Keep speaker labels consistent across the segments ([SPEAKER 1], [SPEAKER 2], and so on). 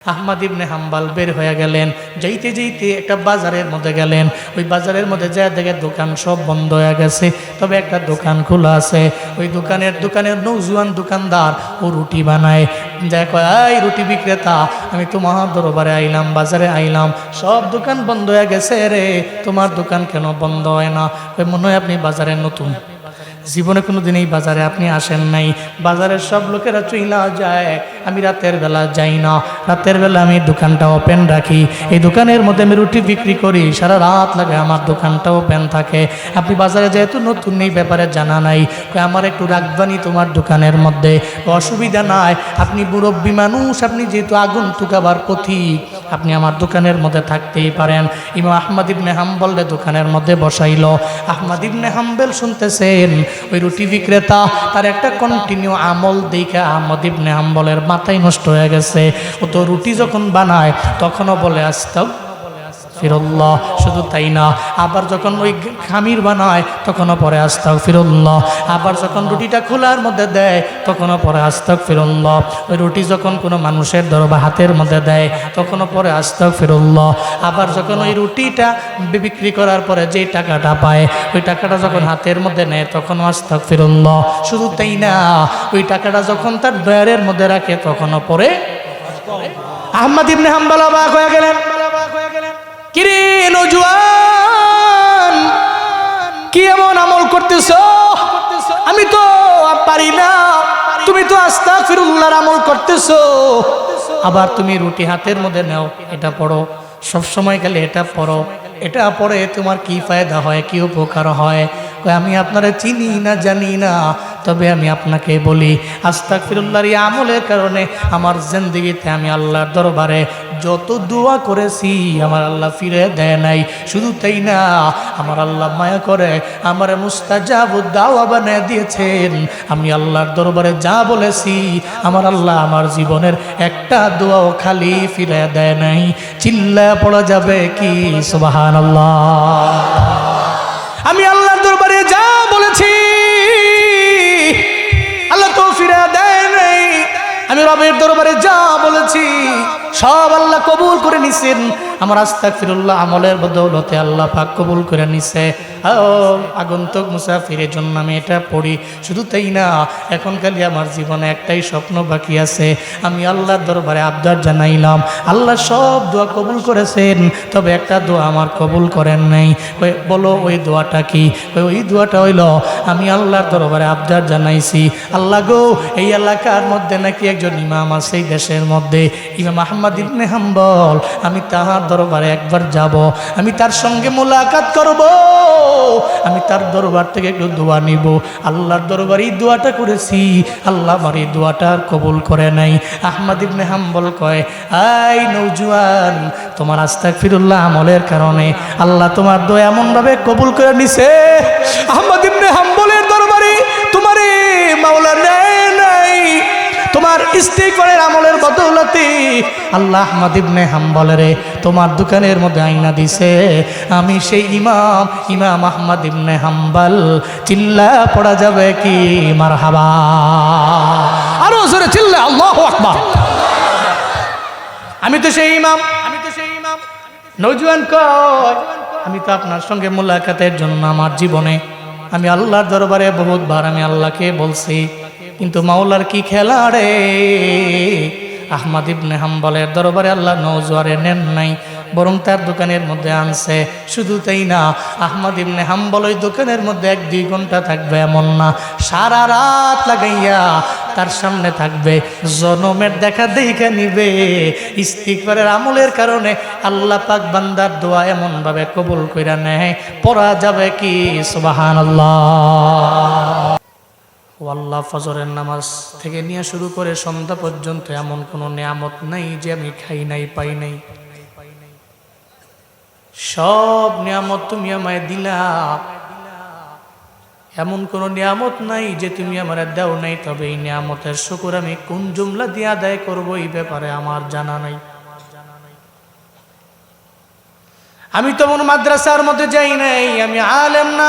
[SPEAKER 1] আহমদ ইবনে হাম্বল বের হয়ে গেলেন। যাইতে যাইতে একটা বাজারের মধ্যে গেলেন। ওই বাজারের মধ্যে যা দেখে দোকান সব বন্ধ হয়ে গেছে, তবে একটা দোকান খোলা আছে। ওই দোকানের নৌজওয়ান দোকানদার ও রুটি বানায়। যা কয়, এই রুটি বিক্রেতা, আমি তোমার দরবারে আইলাম, বাজারে আইলাম, সব দোকান বন্ধ হয়ে গেছে রে, তোমার দোকান কেন বন্ধ হয় না? মনে হয় আপনি বাজারে নতুন, জীবনে কোনো দিন এই বাজারে আপনি আসেন নাই। বাজারের সব লোকেরা চইলা যায়, আমি রাতের বেলা যাই না। রাতের বেলা আমি দোকানটা ওপেন রাখি। এই দোকানের মধ্যে আমি রুটি বিক্রি করি, সারা রাত লাগে আমার দোকানটা ওপেন থাকে। আপনি বাজারে যেহেতু নতুন, এই ব্যাপারে জানা নাই, আমার একটু রাখবানি তোমার দোকানের মধ্যে, অসুবিধা নাই। আপনি মুরব্বী মানুষ, আপনি যেহেতু আগন্তুক আবার পথিক, আপনি আমার দোকানের মধ্যে থাকতেই পারেন। ইমাম আহমদ ইবনে হাম্বলের দোকানের মধ্যে বসাইল। আহমদ ইবনে হাম্বল শুনতেছেন, ওই রুটি বিক্রেতা তার একটা কন্টিনিউ আমল দেখে আহমদ ইবনে হাম্বলের মাথায় নষ্ট হয়ে গেছে। ও তো রুটি যখন বানায় তখনও বলে আস্তাগফিরুল্লাহ, শুধু তাই না, আবার যখন ওই খামির বানায় তখনও পরে আস্তাগফিরুল্লাহ, আবার যখন রুটিটা খোলার মধ্যে দেয় তখনও পরে আস্তাগফিরুল্লাহ, ওই রুটি যখন কোনো মানুষের দরবার হাতের মধ্যে দেয় তখনও পরে আস্তাগফিরুল্লাহ, আবার যখন ওই রুটিটা বিক্রি করার পরে যে টাকাটা পায় ওই টাকাটা যখন হাতের মধ্যে নেয় তখনও আস্তাগফিরুল্লাহ, শুধু তাই না, ওই টাকাটা যখন তার ডয়ারের মধ্যে রাখে তখনও পরে। আহমদ ইবনে হাম্বল অবাক হয়ে গেলেন। কিরে নওজোয়ান, কি এমন আমল করতেছো? আমি তো পারি না, তুমি তো আস্তাগফিরুল্লাহর আমল করতেছো, আবার তুমি রুটি হাতের মধ্যে নাও, এটা পড়ো, সব সময় গেলে এটা পড়ো, এটা পড়ে তোমার কি ফায়দা হয়, কি উপকার হয়? আমি আপনারা চিনি না, জানি না, তবে আমি আপনাকে বলি, আস্তাগফিরুল্লাহর এই আমলের কারণে আমার জিন্দেগিতে আমি আল্লাহর দরবারে যত দোয়া করেছি আমার আল্লাহ ফিরে দেয় নাই। শুধু তাই না, আমার আল্লাহ মায়া করে আমার মুস্তাজাবুদ দাওয়া বানিয়ে দিয়েছেন। আমি আল্লাহর দরবারে যা বলেছি আমার আল্লাহ আমার জীবনের একটা দোয়াও খালি ফিরে দেয় নাই। চিল্লা পড়া যাবে কি সুবহানাল্লাহ? আমি আল্লাহর দরবারে যা বলেছি আল্লাহ তো ফিরে দেয় নাই। আমি রবের দরবারে যা বলেছি সব আল্লাহ কবুল করে নিছেন। আমার আস্তাগফিরুল্লাহ আমলের বদৌলতে আল্লাহ পাক কবুল করে নিছে। আগন্তুক মুসাফিরের জন্য আমি এটা পড়ি। শুধু তাই না, এখন খালি আমার জীবনে একটাই স্বপ্ন বাকি আছে। আমি আল্লাহর দরবারে আবদার জানাইলাম, আল্লাহ সব দোয়া কবুল করেছেন, তবে একটা দোয়া আমার কবুল করেন নাই। বলো ওই দোয়াটা কি? ওই দোয়াটা হইল, আমি আল্লাহর দরবারে আবদার জানাইছি, আল্লাহ গো, এই এলাকার মধ্যে নাকি একজন ইমাম আছে, এই দেশের মধ্যে, ইমাম আহমদ ইবনে হাম্বল, আমি তাহার দরবারে একবার যাব, আমি তার সঙ্গে মোলাকাত করব, আমি তার দরবার থেকে একটু দোয়া নিব। আল্লাহর দরবারে এই দোয়াটা করেছি, আল্লাহ আমার এই দোয়াটা কবুল করে নাই। আহমদ ইবনে হাম্বল কয়, এই নওজোয়ান, তোমার আস্তাগফিরুল্লাহ আমলের কারণে আল্লাহ তোমার দোয়া এমনভাবে কবুল করে নিছে, আহমদ ইবনে হাম্বলের দরবারে তোমারে মাওলা নেয় নাই, তোমার ইস্তিগফারের আমলের বদৌলতে আল্লাহ আহমদ ইবনে হাম্বলের তোমার দোকানের মধ্যে আইনা দিছে। আমি সেই ইমাম আহমদ ইবনে হাম্বল। চিল্লা পড়া যাবে কি মারহাবা? আরো জোরে চিল্লা আল্লাহু আকবার। আমি তো সেই ইমাম। নওজোয়ান কয়, আমি তো আপনার সঙ্গে মোলাকাতের জন্য আমার জীবনে আমি আল্লাহর দরবারে বহুতবার আমি আল্লাহকে বলছি, কিন্তু মাওলার কি খেলা রে, আহমদ ইবনে হাম্বলের দরবারে আল্লাহ নওজোয়ারে নেন নাই, বরং তার দোকানের মধ্যে আনছে। শুধু তাই না, আহমদ ইবনে হাম্বল ওই দোকানের মধ্যে 1-2 ঘন্টা থাকবে এমন না, সারা রাত লাগাইয়া তার সামনে থাকবে, জনমের দেখা দেখে নিবে। ইস্তিগফারের আমলের কারণে আল্লাহ পাক বান্দার দোয়া এমনভাবে কবুল কইরা নেয়, পড়া যাবে কি সুবহানাল্লাহ? আল্লাহ ফজরের নামাজ থেকে নিয়ে শুরু করে সন্ধ্যা পর্যন্ত এমন কোনো নিয়ামত নাই যে আমি খাই নাই, পাই নাই। সব নিয়ামত তুমি আমায় দিলা, এমন কোনো নিয়ামত নাই যে তুমি আমার দাও নাই। তবে এই নিয়ামতের শুকর আমি কোন জুমলা দিয়ে আদায় করবো এই ব্যাপারে আমার জানা নাই। আমি তো মন মাদ্রাসার মধ্যে যাই নাই, আমি আলেম না।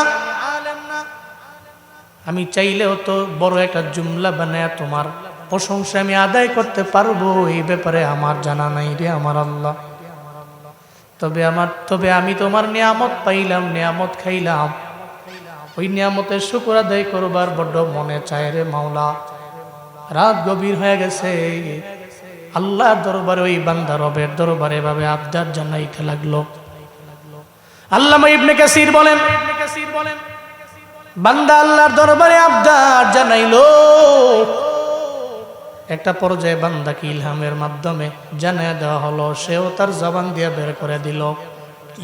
[SPEAKER 1] আমি চাইলেও তো বড় একটা জুমলা বানায় তোমার প্রশংসা আমি আদায় করতে পারবো এই ব্যাপারে আমার জানা নাই রে আমার আল্লাহ। তবে আমি তোমার নিয়ামত পাইলাম, নিয়ামত খাইলাম, ওই নিয়ামতের শুকর আদায় করবার বড্ড মনে চায় রে মাওলা। রাত গভীর হয়ে গেছে, আল্লাহর দরবারে ওই বান্দা রবের দরবারে এভাবে আবদার জানাইতে লাগলো। আল্লামা ইবনে কাসির বলেন, বান্দা আল্লাহর দরবারে আবদার জানাইলো। একটা পর্যায়ে বান্দাকে ইলহামের মাধ্যমে জানিয়ে দেওয়া হলো, সেও তার জবান দিয়ে বের করে দিল,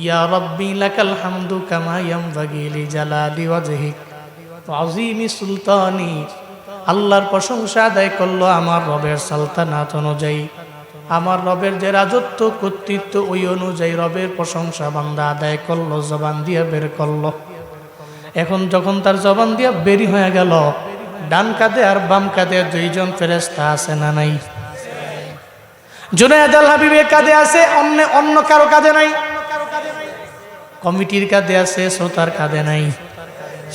[SPEAKER 1] ইয়া রব্বি লাকাল হামদু কামা ইয়ামবাগি লিজালালি ওয়াজহিক ওয়া আযীমি সুলতানি। আল্লাহর প্রশংসা আদায় করলো আমার রবের সালতানাত অনুযায়ী, আমার রবের যে রাজত্ব কর্তৃত্ব ওই অনুযায়ী রবের প্রশংসা বান্দা আদায় করলো, জবান দিয়ে বের করলো। এখন যখন তার জবান দিয়ে বেরি হয়ে গেল, ডান কাঁধে আর বাম কাঁধে দুইজন ফেরেশতা আছে না নাই? জুনায়েদ আল হাবিবের কাঁধে আছে, অন্য কারো কাঁধে নাই। কমিটির কাঁধে আছে, শ্রোতার কাঁধে নাই।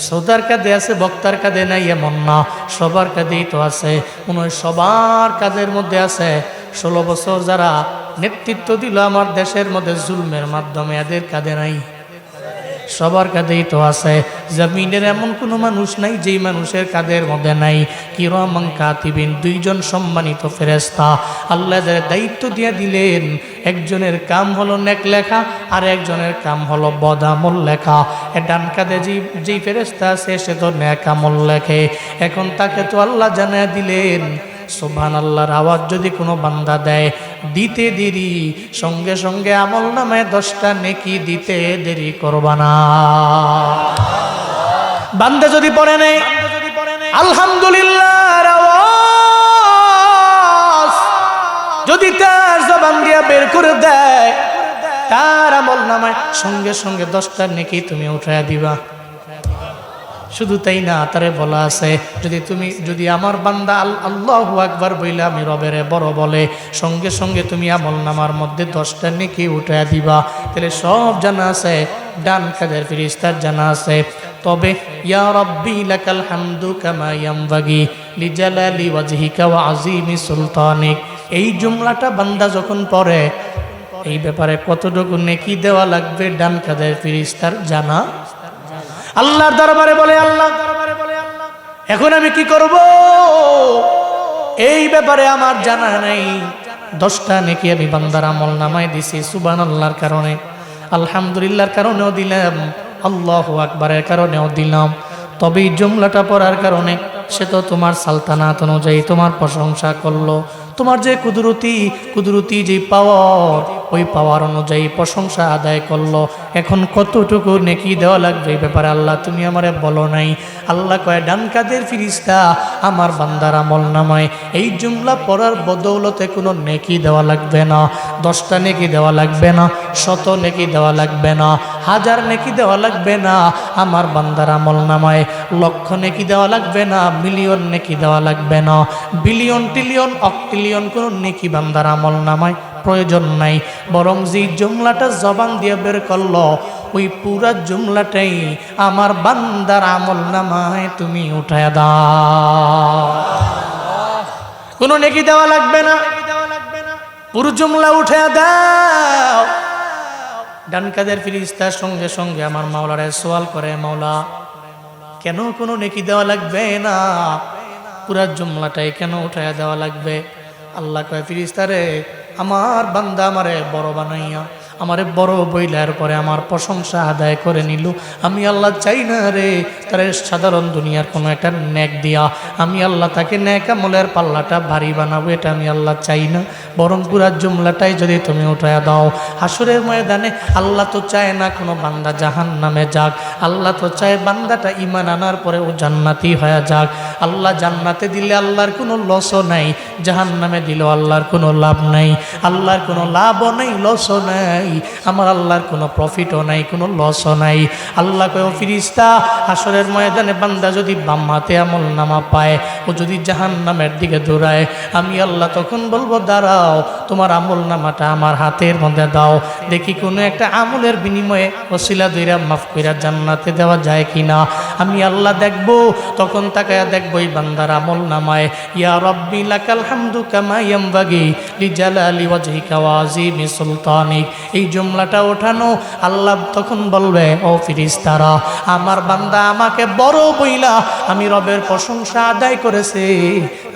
[SPEAKER 1] শ্রোতার কাঁধে আছে, বক্তার কাঁধে নাই এমন না, সবার কাঁধেই তো আছে। সবার কাঁধের মধ্যে আছে। 16 বছর যারা নেতৃত্ব দিল আমার দেশের মধ্যে জুলমের মাধ্যমে, এদের কাঁধে নাই? সবার কাঁধেই তো আছে। জমিনের এমন কোনো মানুষ নাই যেই মানুষের কাঁধের মধ্যে নাই কিরামান কাতিবিন, দুইজন সম্মানিত ফেরেশতা। আল্লাহ যাদের দায়িত্ব দিয়ে দিলেন, একজনের কাম হলো নেক লেখা আর একজনের কাম হলো বদামল লেখা। ডান কাঁধে যেই ফেরেশতা আছে সে তো নেক আমল লেখে। এখন তাকে তো আল্লাহ জানিয়ে দিলেন, সুবহানাল্লাহর আওয়াজ যদি কোনো বান্দা দেয়, দিতে দেরি, সঙ্গে সঙ্গে আমল নামায় 10টা নেকি দিতে দেরি করবা না। বান্দা যদি পড়ে নেই আলহামদুলিল্লাহর আওয়াজ যদি তার জবান দিয়ে বের করে দেয়, তার আমল নামায় সঙ্গে সঙ্গে 10টা নেকি তুমি উঠাইয়া দিবা। শুধু তাই না, তারে বলা আছে, যদি আমার বান্দা আল্লাহু আকবার বইলে আমি রবের বড় বলে, সঙ্গে সঙ্গে তুমি আমল নামার মধ্যে 10টা নেকি উঠাইয়া দিবা। তাহলে সব জানা আছে, ডান কাঁধের ফেরেশতার জানা আছে। তবে ইয়া রব্বি লাকাল হামদু কামা ইয়ামবাগি লিজালালি ওয়াজহিকা ওয়া আযীমি সুলতানিক, এই জুমলাটা বান্দা যখন পড়ে, এই ব্যাপারে কতটুকু নেকি দেওয়া লাগবে ডান কাঁধের ফেরেশতার জানা। আল্লাহর দরবারে বলে, আল্লাহ এখন আমি কি করব, এই ব্যাপারে আমার জানা নেই। 10টা নেকি আমি বান্দার আমল নামায় দিছি। সুবহানাল্লাহর কারণে, আলহামদুলিল্লাহর কারণেও দিলাম, আল্লাহু আকবারের কারণেও দিলাম। তবে এই জুমলাটা পড়ার কারণে সে তো তোমার সালতানাত অনুযায়ী তোমার প্রশংসা করলো, তোমার যে কুদরতি যে পাওয়ার, ওই পাওয়ার অনুযায়ী প্রশংসা আদায় করলো। এখন কতটুকু নেকি দেওয়া লাগবে এই ব্যাপারে আল্লাহ তুমি আমারে বলো নাই। আল্লাহ কয়, ডান কাঁধের ফেরেশতা আমার বান্দার আমল নামায় এই জুমলা পড়ার বদৌলতে কোনো নেকি দেওয়া লাগবে না। 10টা নেকি দেওয়া লাগবে না, 100 নেকি দেওয়া লাগবে না, 1000 নেকি দেওয়া লাগবে না। আমার বান্দার আমল নামায় 1,00,000 নেকি দেওয়া লাগবে না, মিলিয়ন নেকি দেওয়া লাগবে না, বিলিয়ন ট্রিলিয়ন অক্টিলিয়ন কোনো নেকি বান্দার আমল নামায় প্রয়োজন নাই। বরং যে জুমলাটা জবান দিয়ে বের করলো, ওই পুরা জুমলাটাই আমার বান্দার আমল নামায় তুমি উঠায়া দাও। কোনো নেকি দেওয়া লাগবে না, পুরো জুমলা উঠায়া দাও। ডান কাঁধের ফেরেশতার সঙ্গে সঙ্গে আমার মাওলারে সওয়াল করে, মাওলা কেন কোনো নেকি দেওয়া লাগবে না, পুরা জুমলাটাই কেন উঠায়া দেওয়া লাগবে? আল্লাহ কয়, ফেরেশতারে আমার বান্দা আমারে বড় বানাইয়া, আমারে বড় বইলার পরে আমার প্রশংসা আদায় করে নিল। আমি আল্লাহ চাই না রে তারে সাধারণ দুনিয়ার কোনো একটা নেক দিয়া আমি আল্লাহ তাকে নেক আমলের পাল্লাটা ভারী বানাবো, এটা আমি আল্লাহ চাই না। বরং পুরা জুমলাটাই যদি তুমি উঠায়া দাও, হাসরের ময়দানে আল্লাহ তো চায় না কোনো বান্দা জাহান্নামে যাক, আল্লাহ তো চায় বান্দাটা ঈমান আনার পরে ও জান্নাতি হয়ে যাক। আল্লাহ জান্নাতে দিলে আল্লাহর কোনো লসও নাই, জাহান্নামে দিলেও আল্লাহর কোনো লাভ নাই। আল্লাহর কোনো লাভও নাই, লসও নাই, আমার আল্লাহর কোনো প্রফিটও নাই, কোনো লসও নাই। আল্লাহ কয়, ও ফেরেশতা, হাসরের ময়দানে বান্দা যদি বাম হাতে আমল নামা পায়, ও যদি জাহান্নামের দিকে দৌড়ায়, আমি আল্লাহ তখন বলবো, দাঁড়াও তোমার আমল নামাটা আমার হাতের মধ্যে দাও, দেখি কোনো একটা আমলের বিনিময়ে ওসিলা দইরা মাফ কইরা জান্নাতে দেওয়া যায় কিনা। আমি আল্লাহ দেখব, তখন তাকায়া দেখব এই বান্দার আমল নামায় ইয়া রব্বি লাকাল হামদু কামা ইয়ামবাগি লিজালালি ওয়াজহিকা ওয়া আযীমি সুলতানিক, এই জুমলাটা ওঠানো। আল্লাহ তখন বলবে, ও ফেরেশতারা, আমার বান্দা আমাকে বড় বইলা আমি রবের প্রশংসা আদায় করেছে,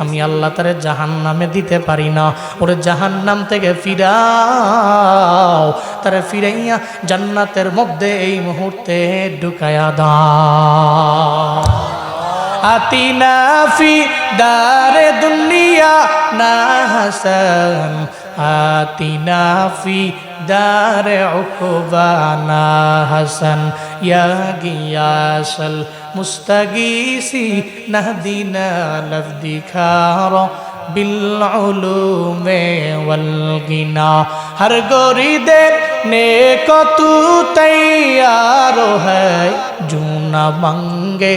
[SPEAKER 1] আমি আল্লাহ তারে জাহান্নামে দিতে পারি না, ওরে জাহান্নাম থেকে ফিরাও, তারে ফিরাইয়া জান্নাতের মধ্যে এই মুহূর্তে ঢুকায়া দাও। আতিনা ফি দারে দুনিয়া না হাসান, আতিনা ফি দারে উকবানা হাসান, ইয়া গিয়াসাল মুস্তাগীসি নাহদিনা লফদিখার বিল উলুমে ওয়াল গিনা, হর গরিদে নেক তু তৈয়ার হ্যায়, জুনা মাঙ্গে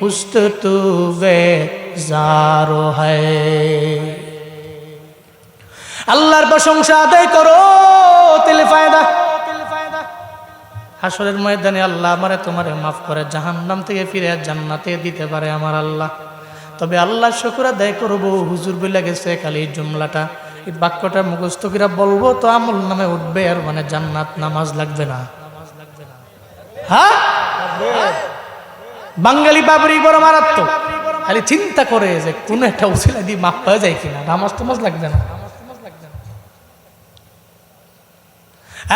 [SPEAKER 1] উস্ত তু বেজারো হ্যায়। আল্লাহর প্রশংসা আদায় করো, তেলে ফায়দা। হাসরের ময়দানে আল্লাহ আমারে তোমারে মাফ করে জাহান্নাম থেকে ফিরে জান্নাতে দিতে পারে আমার আল্লাহ। তবে আল্লাহ শুকর আদায় করবো, হুজুর বলে গেছে খালি এই জুমলাটা, এই বাক্যটা মুখস্থ করে বলবো তো আমল নামে উঠবে, আর মানে জান্নাত, নামাজ লাগবে না। হ্যাঁ, বাঙালি বাবরি বড় মারাত্মক, খালি চিন্তা করে যে কোন একটা উসিলা দিয়ে মাপ পাওয়া যায় কিনা, নামাজ টামাজ লাগবে না।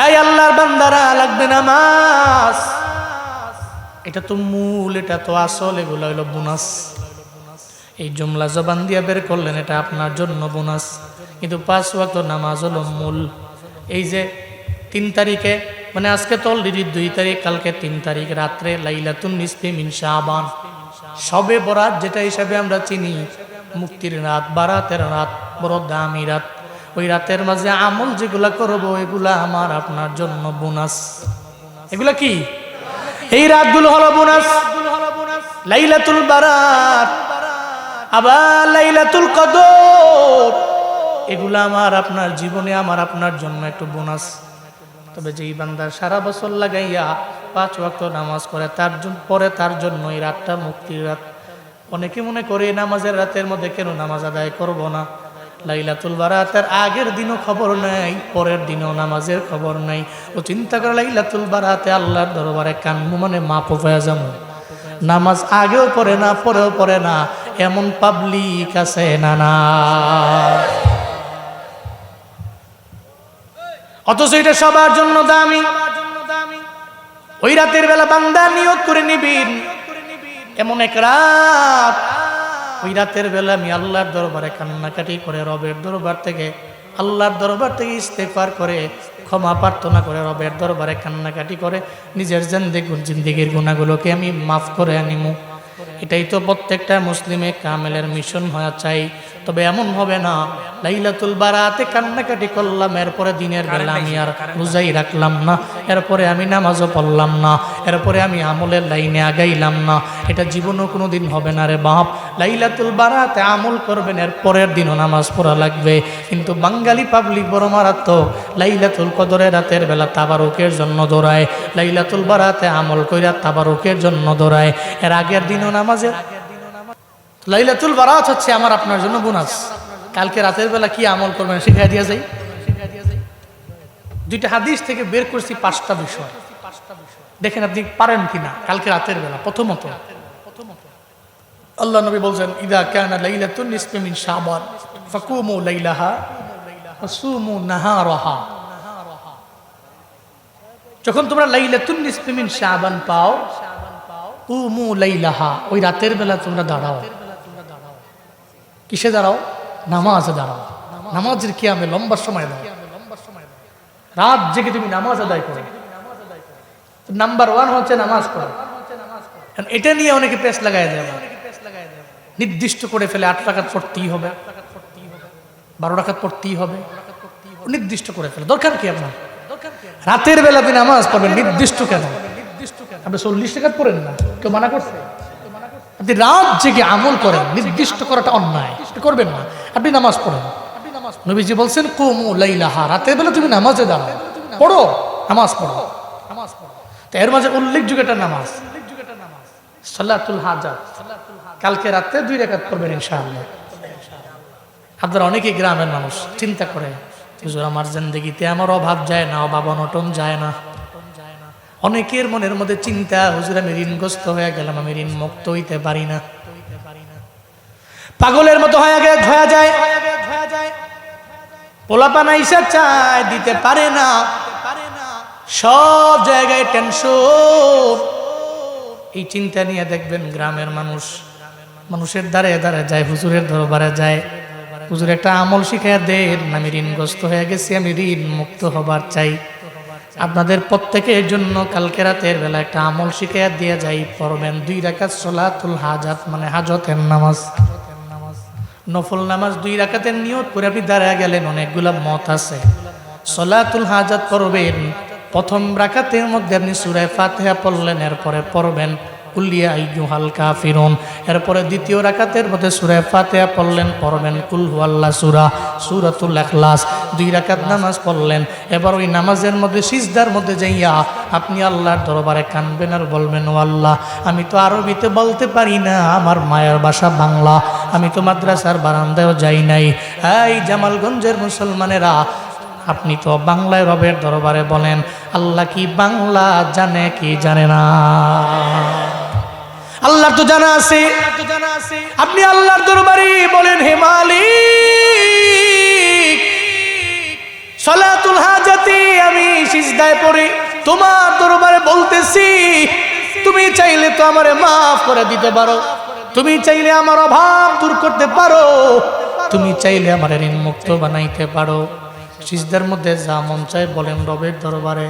[SPEAKER 1] এই আল্লাহর বান্দারা, লাগবে নামাজ, এটা তো মূল, এটা তো আসল, এগুলো হইল বোনাস। এই জুমলা জবান দিয়া বের করলেন, এটা আপনার জন্য বোনাস, কিন্তু 5 ওয়াক্ত নামাজ হলো মূল। এই যে 3 তারিখে, মানে আজকে তো অলরেডি 2 তারিখ, কালকে 3 তারিখ রাত্রে লাইলাতুন নিসফি মিন শাবান, শবে বরাত যেটা হিসাবে আমরা চিনি, মুক্তির রাত, বারাতের রাত, বড় দামি রাত। ওই রাতের মাঝে আমল যেগুলা করবো এগুলা আমার আপনার জন্য বোনাস। এগুলা কি? এই রাতগুলো হলো বোনাস। লাইলাতুল বারাত, আবার লাইলাতুল কদর, এগুলা আমার আপনার জীবনে, আমার আপনার জন্য একটু বোনাস। তবে যেই বান্দা সারা বছর লাগাইয়া 5 ওয়াক্ত নামাজ করে, তার জন্য এই রাতটা মুক্তির রাত। অনেকে মনে করে নামাজের রাতের মধ্যে কেন নামাজ আদায় করব না। লাইলাতুল বারাতের আগের দিনও খবর নাই, পরের দিনও নামাজের খবর নাই। ও চিন্তা করে লাইলাতুল বারাতে আল্লাহর দরবারে কানমু, মানে মাপ হয়ে যাবো। নামাজ আগেও পড়ে না, পরেও পড়ে না, এমন পাবলিক আছে না না। অথচ এটা সবার জন্য দামি। ওই রাতের বেলা বান্দা নিয়ত করে নিবিন, এমন এক রাত, ওই রাতের বেলা আমি আল্লাহর দরবারে কান্নাকাটি করে, রবের দরবার থেকে, আল্লাহর দরবার থেকে ইস্তেগফার করে, ক্ষমা প্রার্থনা করে, রবের দরবারে কান্নাকাটি করে নিজের জিন্দেগির গুনাহগুলোকে আমি মাফ করে আনিমু। এটাই তো প্রত্যেকটা মুসলিমে কামেলের মিশন হওয়া চাই। তবে এমন হবে না লাইলাতুল বারাতে কান্নাকাটি করলাম, এরপরে দিনের বেলা আমি আর রোজাই রাখলাম না, এরপরে আমি নামাজও পড়লাম না, এরপরে আমি আমলের লাইনে আগাইলাম না। এটা জীবনও কোনো দিন হবে না রে বাপ। লাইলাতুল বারাতে আমল করবেন, এর পরের দিনও নামাজ পড়া লাগবে। কিন্তু বাঙালি পাবলিক বড় মারাত্মক, লাইলাতুল কদরের রাতের বেলা তাবারুকের জন্য দৌড়ায়, লাইলাতুল বারাতে আমল কইরা তাবারুকের জন্য দৌড়ায়, এর আগের দিনও নামাজের। লাইলাতুল বারাত হচ্ছে আমার আপনার জন্য বোনাস। কালকে রাতের বেলা কি আমল করবেন শিখাই দিয়া যাই। 2টা হাদিস থেকে বের করছি 5টা বিষয়, দেখেন আপনি পারেন কিনা। কালকে রাতের বেলা প্রথমত আল্লাহ নবী বলছেন, ইদা কানা লাইলাতুন নিসফি মিন শাবান ফাকুমু লাইলাহা ওয়াসুমু নাহারাহা। যখন তোমরা লাইলাতুন নিসফি মিন শাবান পাও, কুমু লাইলাহা, ওই রাতের বেলা তোমরা দাঁড়াও। কিসে দাঁড়াও? নামাজে দাঁড়াও। নামাজের কিয়ামে লম্বা সময় দাও, রাত জেগে তুমি নামাজ আদায় করো। নাম্বার 1 হচ্ছে নামাজ পড়া। এটা নিয়ে অনেকে পেশ লাগাই দেয়, নির্দিষ্ট করে ফেলে 8 রাকাত পড়তেই হবে, 12 রাকাত পড়তেই হবে, নির্দিষ্ট করে ফেলে। দরকার কি আপনার? রাতের বেলা আপনি নামাজ পড়বেন, নির্দিষ্ট কেন? আপনি 40 রাকাত পড়েন না, কেউ মানা করছে? আপনি রাত জেগে আমল করেন, নির্দিষ্ট করাটা অন্যায়, করবেন না। আপনি নামাজ পড়েন, নবীজি বলছেন কুমু লাইলাহা, রাতের বেলা তুমি নামাজে দাঁড়াও, পড়ো, নামাজ পড়ো। তো এর মাঝে উল্লেখযোগ্য একটা নামাজ সালাতুল হাজাত, কালকে রাতে 2 রাকাত পড়বেন ইনশাআল্লাহ। আপনারা অনেকেই গ্রামের মানুষ চিন্তা করে, হুজুর আমার জিন্দেগিতে আমার অভাব যায় না, অভাব অনটন যায় না। অনেকের মনের মধ্যে চিন্তা, হুজুর আমি ঋণগ্রস্ত হয়ে গেলাম, আমি ঋণ মুক্ত হইতে পারি না, পাগলের মতো হয়ে যায়। পোলাপান আইসা চায়, দিতে পারে না, সব জায়গায় টেনশন। এই চিন্তা নিয়ে দেখবেন গ্রামের মানুষের দ্বারে যায়, হুজুরের দরবারে যায়, হুজুর একটা আমল শিখাইয়া দেন, আমি ঋণগ্রস্ত হয়ে গেছি, আমি ঋণ মুক্ত হবার চাই। আপনাদের প্রত্যেকের জন্য কালকে রাতের বেলা একটা আমল শিখাইয়া দিয়ে যাই, পড়বেন 2 রাকাত সালাতুল হাজাত, মানে হাজতের নামাজ, নফল নামাজ 2 রাকাতের নিয়ত করে আপনি দাঁড়ায় গেলেন। অনেকগুলা মত আছে। সালাতুল হাজাত পড়বেন, প্রথম রাকাতের মধ্যে আপনি সূরা ফাতিহা পড়লেন, এরপরে পড়বেন কুল ইয়া আইয়ুহাল কাফিরুন, এরপরে দ্বিতীয় রাকাতের মধ্যে সূরা ফাতিহা পড়বেন কুল হুয়াল্লাহু সূরাতুল ইখলাস, 2 রাকাত নামাজ পড়লেন। এবার ওই নামাজের মধ্যে সিজদার মধ্যে যাইয়া আপনি আল্লাহর দরবারে কাঁদবেন আর বলবেন, ও আল্লাহ, আমি তো আরবিতে বলতে পারি না, আমার মায়ের ভাষা বাংলা, আমি তো মাদ্রাসার বারান্দায়ও যাই নাই। এই জামালগঞ্জের মুসলমানেরা, আপনি তো বাংলায় রবের দরবারে বলেন, আল্লাহ কি বাংলা জানে কি জানে না? আল্লাহর তো জানা আছে। আপনি আল্লাহর দরবারে বলেন, হে মালিক, সালাতুল হাজাতে আমি সিজদায় পড়ে তোমার দরবারে বলতেছি, তুমি চাইলে তো আমারে মাফ করে দিতে পারো, তুমি চাইলে আমার অভাব দূর করতে পারো, তুমি চাইলে আমার ঋণ মুক্ত বানাইতে পারো। সিজদার মধ্যে যা মন চায় বলেন রবের দরবারে।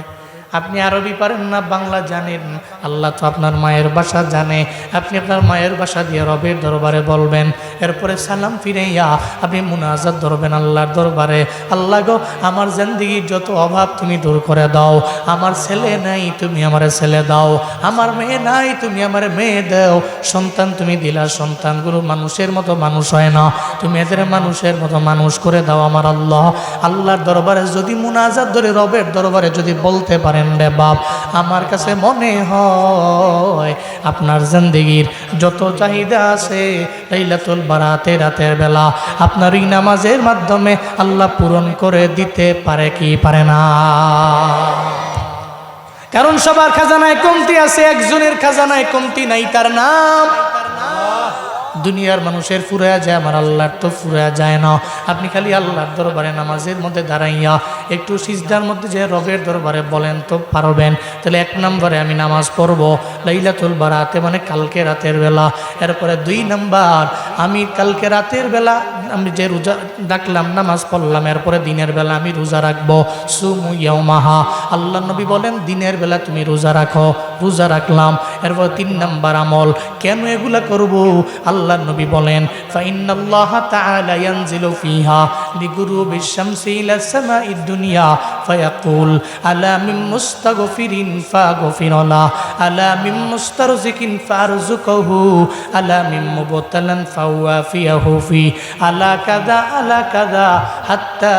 [SPEAKER 1] আপনি আরবি পারেন না, বাংলা জানেন, আল্লাহ তো আপনার মায়ের ভাষা জানে, আপনি আপনার মায়ের ভাষা দিয়ে রবের দরবারে বলবেন। এরপরে সালাম ফিরাইয়া আপনি মুনাজাত ধরবেন আল্লাহর দরবারে, আল্লাহ গো, আমার জিন্দেগির যত অভাব তুমি দূর করে দাও, আমার ছেলে নাই তুমি আমার ছেলে দাও, আমার মেয়ে নাই তুমি আমার মেয়ে দাও, সন্তান তুমি দিলা, সন্তানগুলো মানুষের মতো মানুষ হয় না, তুমি এদের মানুষের মতো মানুষ করে দাও আমার আল্লাহ। আল্লাহর দরবারে যদি মুনাজাত ধরে রবের দরবারে যদি বলতে পারেন, রে বাপ, আমার কাছে মনে হয় আপনার জিন্দেগির যত চাহিদা আছে লাইলাতুল বারাতে রাতের বেলা আপনার এই নামাজের মাধ্যমে আল্লাহ পূরণ করে দিতে পারে কি পারে না? কারণ সবার খাজানায় কমতি আছে, একজনের খাজানায় কমতি নাই, তার নাম দুনিয়ার মানুষের ফুরায়া যায়, আমার আল্লাহর তো ফুরায়া যায় না। আপনি খালি আল্লাহর দরবারে নামাজের মধ্যে দাঁড়াইয়া একটু সিজদার মধ্যে যে রবের দরবারে বলেন তো পারবেন। তাহলে 1 নম্বরে আমি নামাজ পড়ব লাইলাতুল বারাতে, মানে কালকে রাতের বেলা। এরপরে 2 নম্বর, আমি কালকে রাতের বেলা আমি যে রোজা ডাকলাম, নামাজ পড়লাম, এরপরে দিনের বেলা আমি রোজা রাখবো। সুমু ইয়াউমাহা, আল্লাহ নবী বলেন দিনের বেলা তুমি রোজা রাখো, রোজা রাখলাম। এরপর 3 নম্বর আমল, কেন এগুলা করব? আল্লাহ নবী বলেন, ফাইন্নাল্লাহ তাআলা ইয়ানজিলু ফিহা লিগুরুবিশ শামসি ইলা সামাইদ দুনিয়া ফায়াকুল আলা মিন মুস্তাগফিরিন ফাগফিরলা, আলা মিন মুস্তারজিকিন ফারজুকহু, আলা মিন মুবতালান ফাওয়াফিয়াহু ফি, আলা কাযা হাত্তা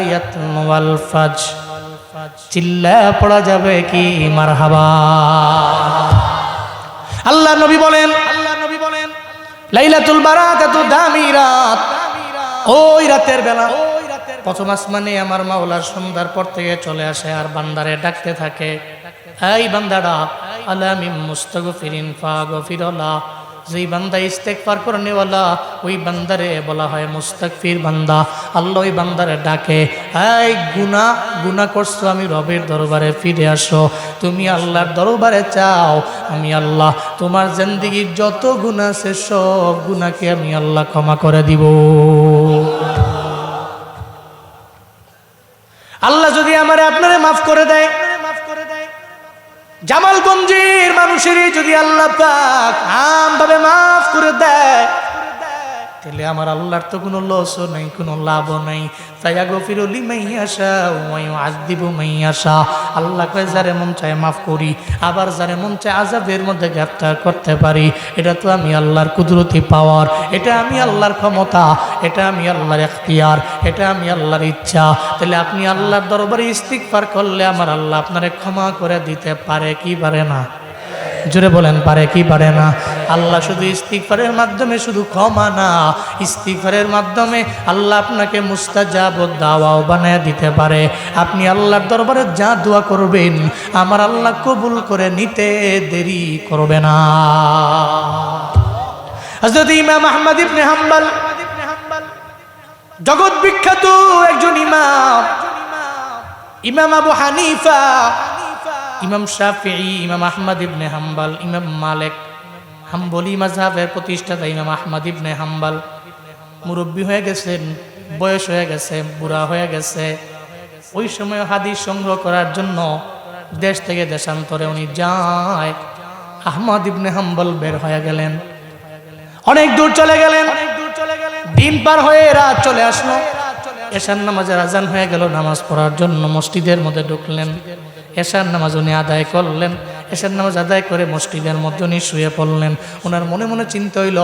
[SPEAKER 1] ইয়াতওয়াল ফাজ। চিল্লা পড়া যাবে কি মারহাবা? আল্লাহ নবী বলেন লাইলাতুল বারাকাতু দামি রাত, ওই রাতের বেলা প্রথম আসমানে আমার মাওলার সন্ধ্যার পর থেকে চলে আসে আর বান্দারে ডাকতে থাকে, এই বান্দারা, আলা মিন মুস্তাগফিরিন ফাগফিরলা। যেই বান্দা ইস্তেগফার করে নেওয়ালা, ওই বান্দারে বলা হয় মুস্তাগফির বান্দা। আল্লাহ ওই বান্দারে ডাকে, এই গুনাহ করছো, আমি রবের দরবারে ফিরে আসো। তুমি আল্লাহর দরবারে চাও, আমি আল্লাহ তোমার জিন্দেগির যত গুনাহ আছে সব গুনাহকে আমি আল্লাহ ক্ষমা করে দিব। আল্লাহ যদি আমারে আপনারে মাফ করে দেয়, জামালগঞ্জের মানুষের যদি আল্লাহ পাক আমভাবে মাফ করে দেয়, তাহলে আমার আল্লাহর তো কোনো লসও নেই, কোনো লাভও নেই। ফায়াগফিরু লিমান ইয়াশা ওয়া ইউআযযিবু মান ইয়াশা। আল্লাহ কয় যারে মন চায় মাফ করি, আবার যারে মন চায় আযাবের মধ্যে গ্রেফতার করতে পারি। এটা তো আমি আল্লাহর কুদরতি পাওয়ার, এটা আমি আল্লাহর ক্ষমতা, এটা আমি আল্লাহর ইখতিয়ার, এটা আমি আল্লাহর ইচ্ছা। তাহলে আপনি আল্লাহর দরবারে ইস্তিগফার করলে আমার আল্লাহ আপনারে ক্ষমা করে দিতে পারে কি পারে না? জোরে বলেন, পারে কি পারে না? আল্লাহ শুধু ইস্তিগফারের মাধ্যমে শুধু ক্ষমা না, ইস্তিগফারের মাধ্যমে আল্লাহ আপনাকে মুস্তাজাব দাওয়াও বানায় দিতে পারে। আপনি আল্লাহর দরবারে যা দোয়া করবেন আমার আল্লাহ কবুল করে নিতে দেরি করবে না। হযরত ইমাম আহমদ ইবনে হাম্বল, জগৎ বিখ্যাত একজন ইমাম, ইমাম আবু হানিফা, ইমাম শাফিঈ, ইমাম আহমদ ইবনে হাম্বল, ইমাম মালিক, হাম্বলি মাযহাবের প্রতিষ্ঠাতা ইমাম আহমদ ইবনে হাম্বল মুরব্বী হয়ে গেছেন, বয়স হয়ে গেছে, বুড়া হয়ে গেছে। ওই সময় হাদিস সংগ্রহ করার জন্য দেশ থেকে দেশান্তরে উনি যায়। আহমদ ইবনে হাম্বল বের হয়ে গেলেন, অনেক দূর চলে গেলেন। দিন পার হয়ে রাত চলে আসলো। এশার নামাজের আজান হয়ে গেল, নামাজ পড়ার জন্য মসজিদের মধ্যে ঢুকলেন। এশার নামাজ উনি আদায় করলেন। এশার নামাজ আদায় করে মসজিদের মধ্যে উনি শুয়ে পড়লেন। ওনার মনে মনে চিন্তা হইল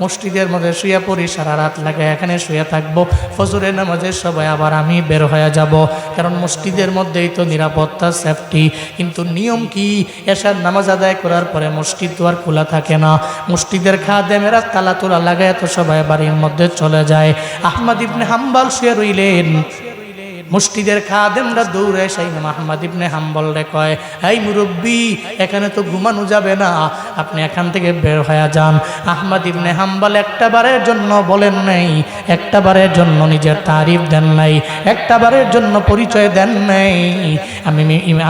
[SPEAKER 1] মসজিদের মধ্যে শুয়ে পড়ি, সারা রাত লাগে এখানে শুয়ে থাকবো, ফজরের নামাজের সবাই আবার আমি বের হয়ে যাব, কারণ মসজিদের মধ্যেই তো নিরাপত্তা, সেফটি। কিন্তু নিয়ম কি, এশার নামাজ আদায় করার পরে মসজিদ তো আর খোলা থাকে না, মসজিদের খাদেমেরা তালা তোলা লাগায় তো সবাই বাড়ির মধ্যে চলে যায়। আহমদ ইবনে হাম্বল শুয়ে রইলেন। মসজিদের খাদেমরা দৌড়ে এসে ইমাম আহমদ ইবনে হাম্বল রে কয়, এই মুরব্বী, এখানে তো ঘুমানো যাবে না, আপনি এখান থেকে বের হয়ে যান। আহমদ ইবনে হাম্বল একটা বারের জন্য বলেন নাই, একটা বারের জন্য নিজের তারিফ দেন নাই, একটা বারের জন্য পরিচয় দেন নাই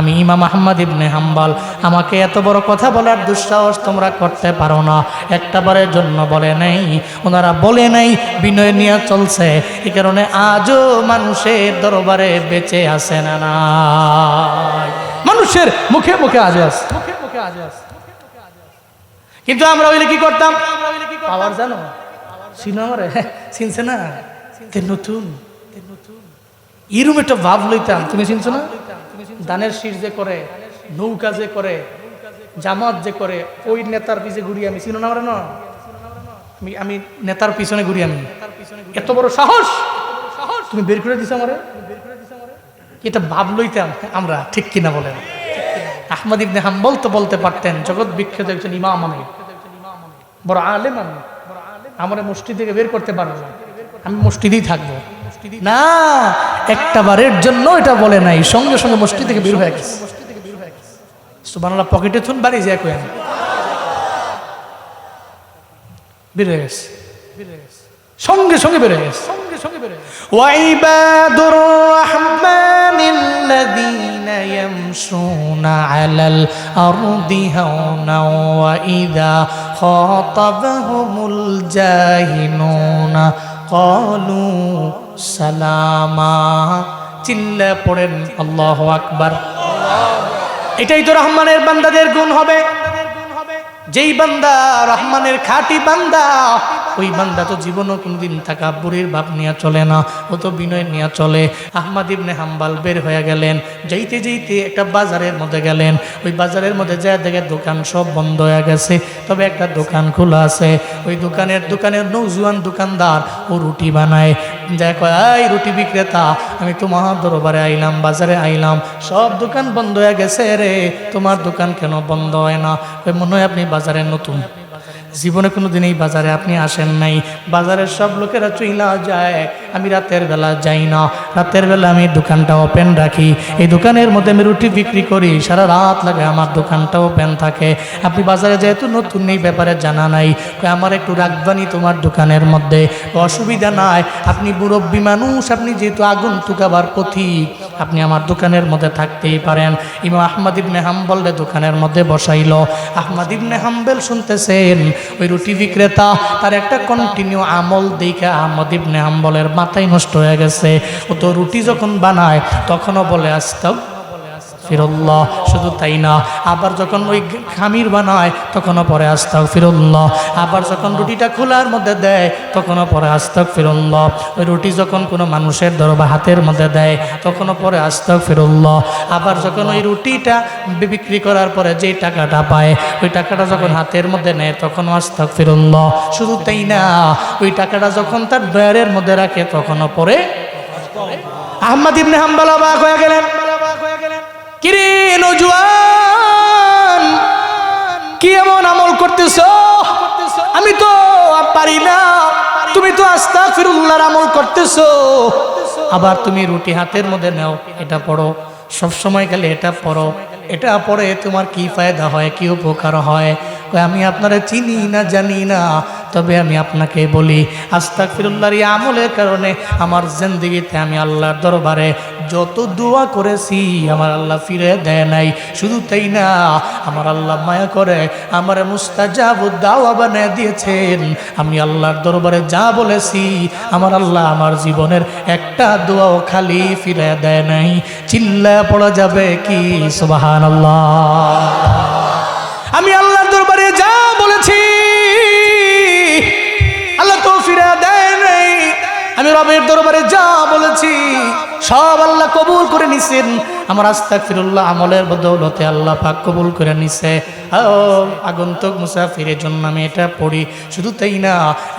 [SPEAKER 1] আমি ইমাম আহমদ ইবনে হাম্বল, আমাকে এত বড় কথা বলার দুঃসাহস তোমরা করতে পারো না, একটা বারের জন্য বলে নাই। ওনারা বলে নাই, বিনয় নিয়ে চলছে। এই কারণে আজও মানুষের দরবারে বেঁচে আছে না নাই, মানুষের মুখে মুখে আজ আছে, মুখে মুখে আজ আছে। কিন্তু আমরা হইলে কি করতাম? পাওয়ার জানো চিনো আমারে, চিনছে না? নতুন এরম একটা ভাব লইতাম, তুমি চিনছো না? দানের শীষ যে করে, নৌকা যে করে, জামাত যে করে, ওই নেতার পিছে ঘুরি আমি, চিনো না আমরা? না, আমি নেতার পিছনে ঘুরি আমি। এত বড় সাহস তুমি বের করে দিছো আমারে, এটা ভাব লইতাম আমরা, ঠিক কিনা বলেন? আহমদ ইবনে হাম্বল তো বলতে পারতেন জগৎ বিখ্যাত একজন ইমাম, আমি বড় আলেম, আমি আমার মসজিদ থেকে বের করতে পারবো না, আমি মসজিদেই থাকবো না। একটা বারের জন্য এটা বলে নাই, সঙ্গে সঙ্গে মসজিদ থেকে বের হয়ে গেছে। সুবহানাল্লাহ, পকেটে থুন বাড়ি যায় কই, আমি বের হয়ে গেছে, সঙ্গে সঙ্গে বের হয়ে গেছে, সঙ্গে সঙ্গে বের হয়ে গেছে। ওয়াইবাদুর রাহমানিল্লাযীনা ইয়ামশুনা আলাল আরদি হাওনা ওয়া ইযা খাতাবাহুমুল জাহিলুনা ক্বালু সালামা। চিল্লা পড়েন আল্লাহু আকবার। এটাই তো রহমানের বান্দাদের গুণ হবে। যেই বান্দা রহমানের খাঁটি বান্দা, ওই বান্দা তো জীবনও কোনদিন তাকাব্বুরের ভাব নিয়ে চলে না, ও তো বিনয় নিয়ে চলে। আহমদ ইবনে হাম্বল বের হয়ে গেলেন, যাইতে যাইতে একটা বাজারের মধ্যে গেলেন। ওই বাজারের মধ্যে যা দেখে দোকান সব বন্ধ হয়ে গেছে, তবে একটা দোকান খোলা আছে। ওই দোকানের নৌজওয়ান দোকানদার ও রুটি বানায়। যা কয়, এই রুটি বিক্রেতা, আমি তোমার দরবারে আইলাম, বাজারে আইলাম, সব দোকান বন্ধ হয়ে গেছে রে, তোমার দোকান কেন বন্ধ হয় না? মনে হয় আপনি বাজারে নতুন, জীবনে কোনো দিন এই বাজারে আপনি আসেন নাই। বাজারের সব লোকেরা চইলা যায়, আমি রাতের বেলা যাই না, রাতের বেলা আমি দোকানটা ওপেন রাখি। এই দোকানের মধ্যে আমি রুটি বিক্রি করি, সারা রাত লাগে, আমার দোকানটা ওপেন থাকে। আপনি বাজারে যেহেতু নতুন, এই ব্যাপারে জানা নাই, আমার একটু রাখবানি তোমার দোকানের মধ্যে, অসুবিধা নাই, আপনি মুরব্বী মানুষ, আপনি যেহেতু আগন্তুক আবার পথিক, আপনি আমার দোকানের মধ্যে থাকতেই পারেন। ইমাম আহমদ ইবনে হাম্বলের দোকানের মধ্যে বসাইল। আহমদ ইবনে হাম্বল শুনতেছেন, ওই রুটি বিক্রেতা তার একটা কন্টিনিউ আমল দেখে আহমদ ইবনে হাম্বলের মাথায় নষ্ট হয়ে গেছে। ও তো রুটি যখন বানায় তখনও বলে আস্তাগফিরুল্লাহ। শুধু তাই না, আবার যখন ওই খামির বানায় তখনও পরে আস্তাগফিরুল্লাহ। আবার যখন রুটিটা খোলার মধ্যে দেয় তখনও পরে আস্তাগফিরুল্লাহ। ওই রুটি যখন কোনো মানুষের বা হাতের মধ্যে দেয় তখনও পরে আস্তাগফিরুল্লাহ। আবার যখন ওই রুটিটা বিক্রি করার পরে যে টাকাটা পায় ওই টাকাটা যখন হাতের মধ্যে নেয় তখনও আস্তাগফিরুল্লাহ। শুধু তাই না, ওই টাকাটা যখন তার ডয়ারের মধ্যে রাখে তখনও পরে। আহমদ ইবনে হাম্বল অবাক হয়ে গেলেন, কিরে নওজোয়ান, কি এমন আমল করতেছো? আমি তো পারি না, তুমি তো আস্তাগফিরুল্লাহর আমল করতেছো। আবার তুমি রুটি হাতের মধ্যে নাও, এটা পড়ো, সব সময় গেলে এটা পড়ো, এটা পড়ে তোমার কি ফায়দা হয়, কি উপকার হয়? আমি আপনারা চিনি না, জানি না, তবে আমি আপনাকে বলি আস্তাগফিরুল্লাহর এই আমলের কারণে আমার জিন্দেগিতে আমি আল্লাহর দরবারে যত দোয়া করেছি আমার আল্লাহ ফিরে দেয় নাই। শুধু তাই না, আমার আল্লাহ মায়া করে আমার মুস্তাজাবুদ দাওয়া বানিয়ে দিয়েছেন। আমি আল্লাহর দরবারে যা বলেছি আমার আল্লাহ আমার জীবনের একটা দোয়াও খালি ফিরে দেয় নাই। চিল্লায়া পড়া যাবে কি সুবহানাল্লাহ? আমি আল্লাহর দরবারে যা বলেছি আল্লাহ তো ফিরে দেয় নাই। আমি রবের দরবারে যা বলেছি সব আল্লাহ কবুল করে নিছেন। আমার আস্তাগফিরুল্লাহ আমলের বদৌলতে আল্লাহ পাক কবুল করে নিছে। আগন্তুক মুসাফিরের জন্য আমি এটা পড়ি। শুধু তাই না,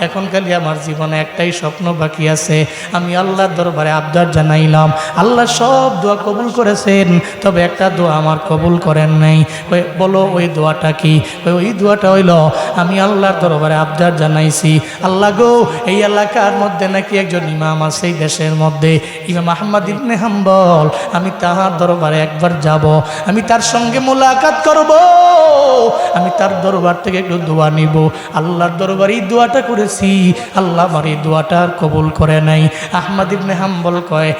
[SPEAKER 1] এখন খালি আমার জীবনে একটাই স্বপ্ন বাকি আছে। আমি আল্লাহর দরবারে আবদার জানাইলাম, আল্লাহ সব দোয়া কবুল করেছেন, তবে একটা দোয়া আমার কবুল করেন নাই। বলো ওই দোয়াটা কি? ওই দোয়াটা হইল, আমি আল্লাহর দরবারে আবদার জানাইছি, আল্লাহ গো এই এলাকার মধ্যে নাকি একজন ইমাম আছে এই দেশের মধ্যে, ইমাম আহমদ ইবনে হাম্বল, আমি তাহার দরবারে একবার যাব, আমি তার সঙ্গে মোলাকাত করব, আমি তার দরবার থেকে একটু দোয়া নিব। আল্লাহর দরবারে এই দোয়াটা করেছি, আল্লাহ আমার এই দোয়াটা আর কবুল করে নাই। আহমদ ইবনে হাম্বল কয়,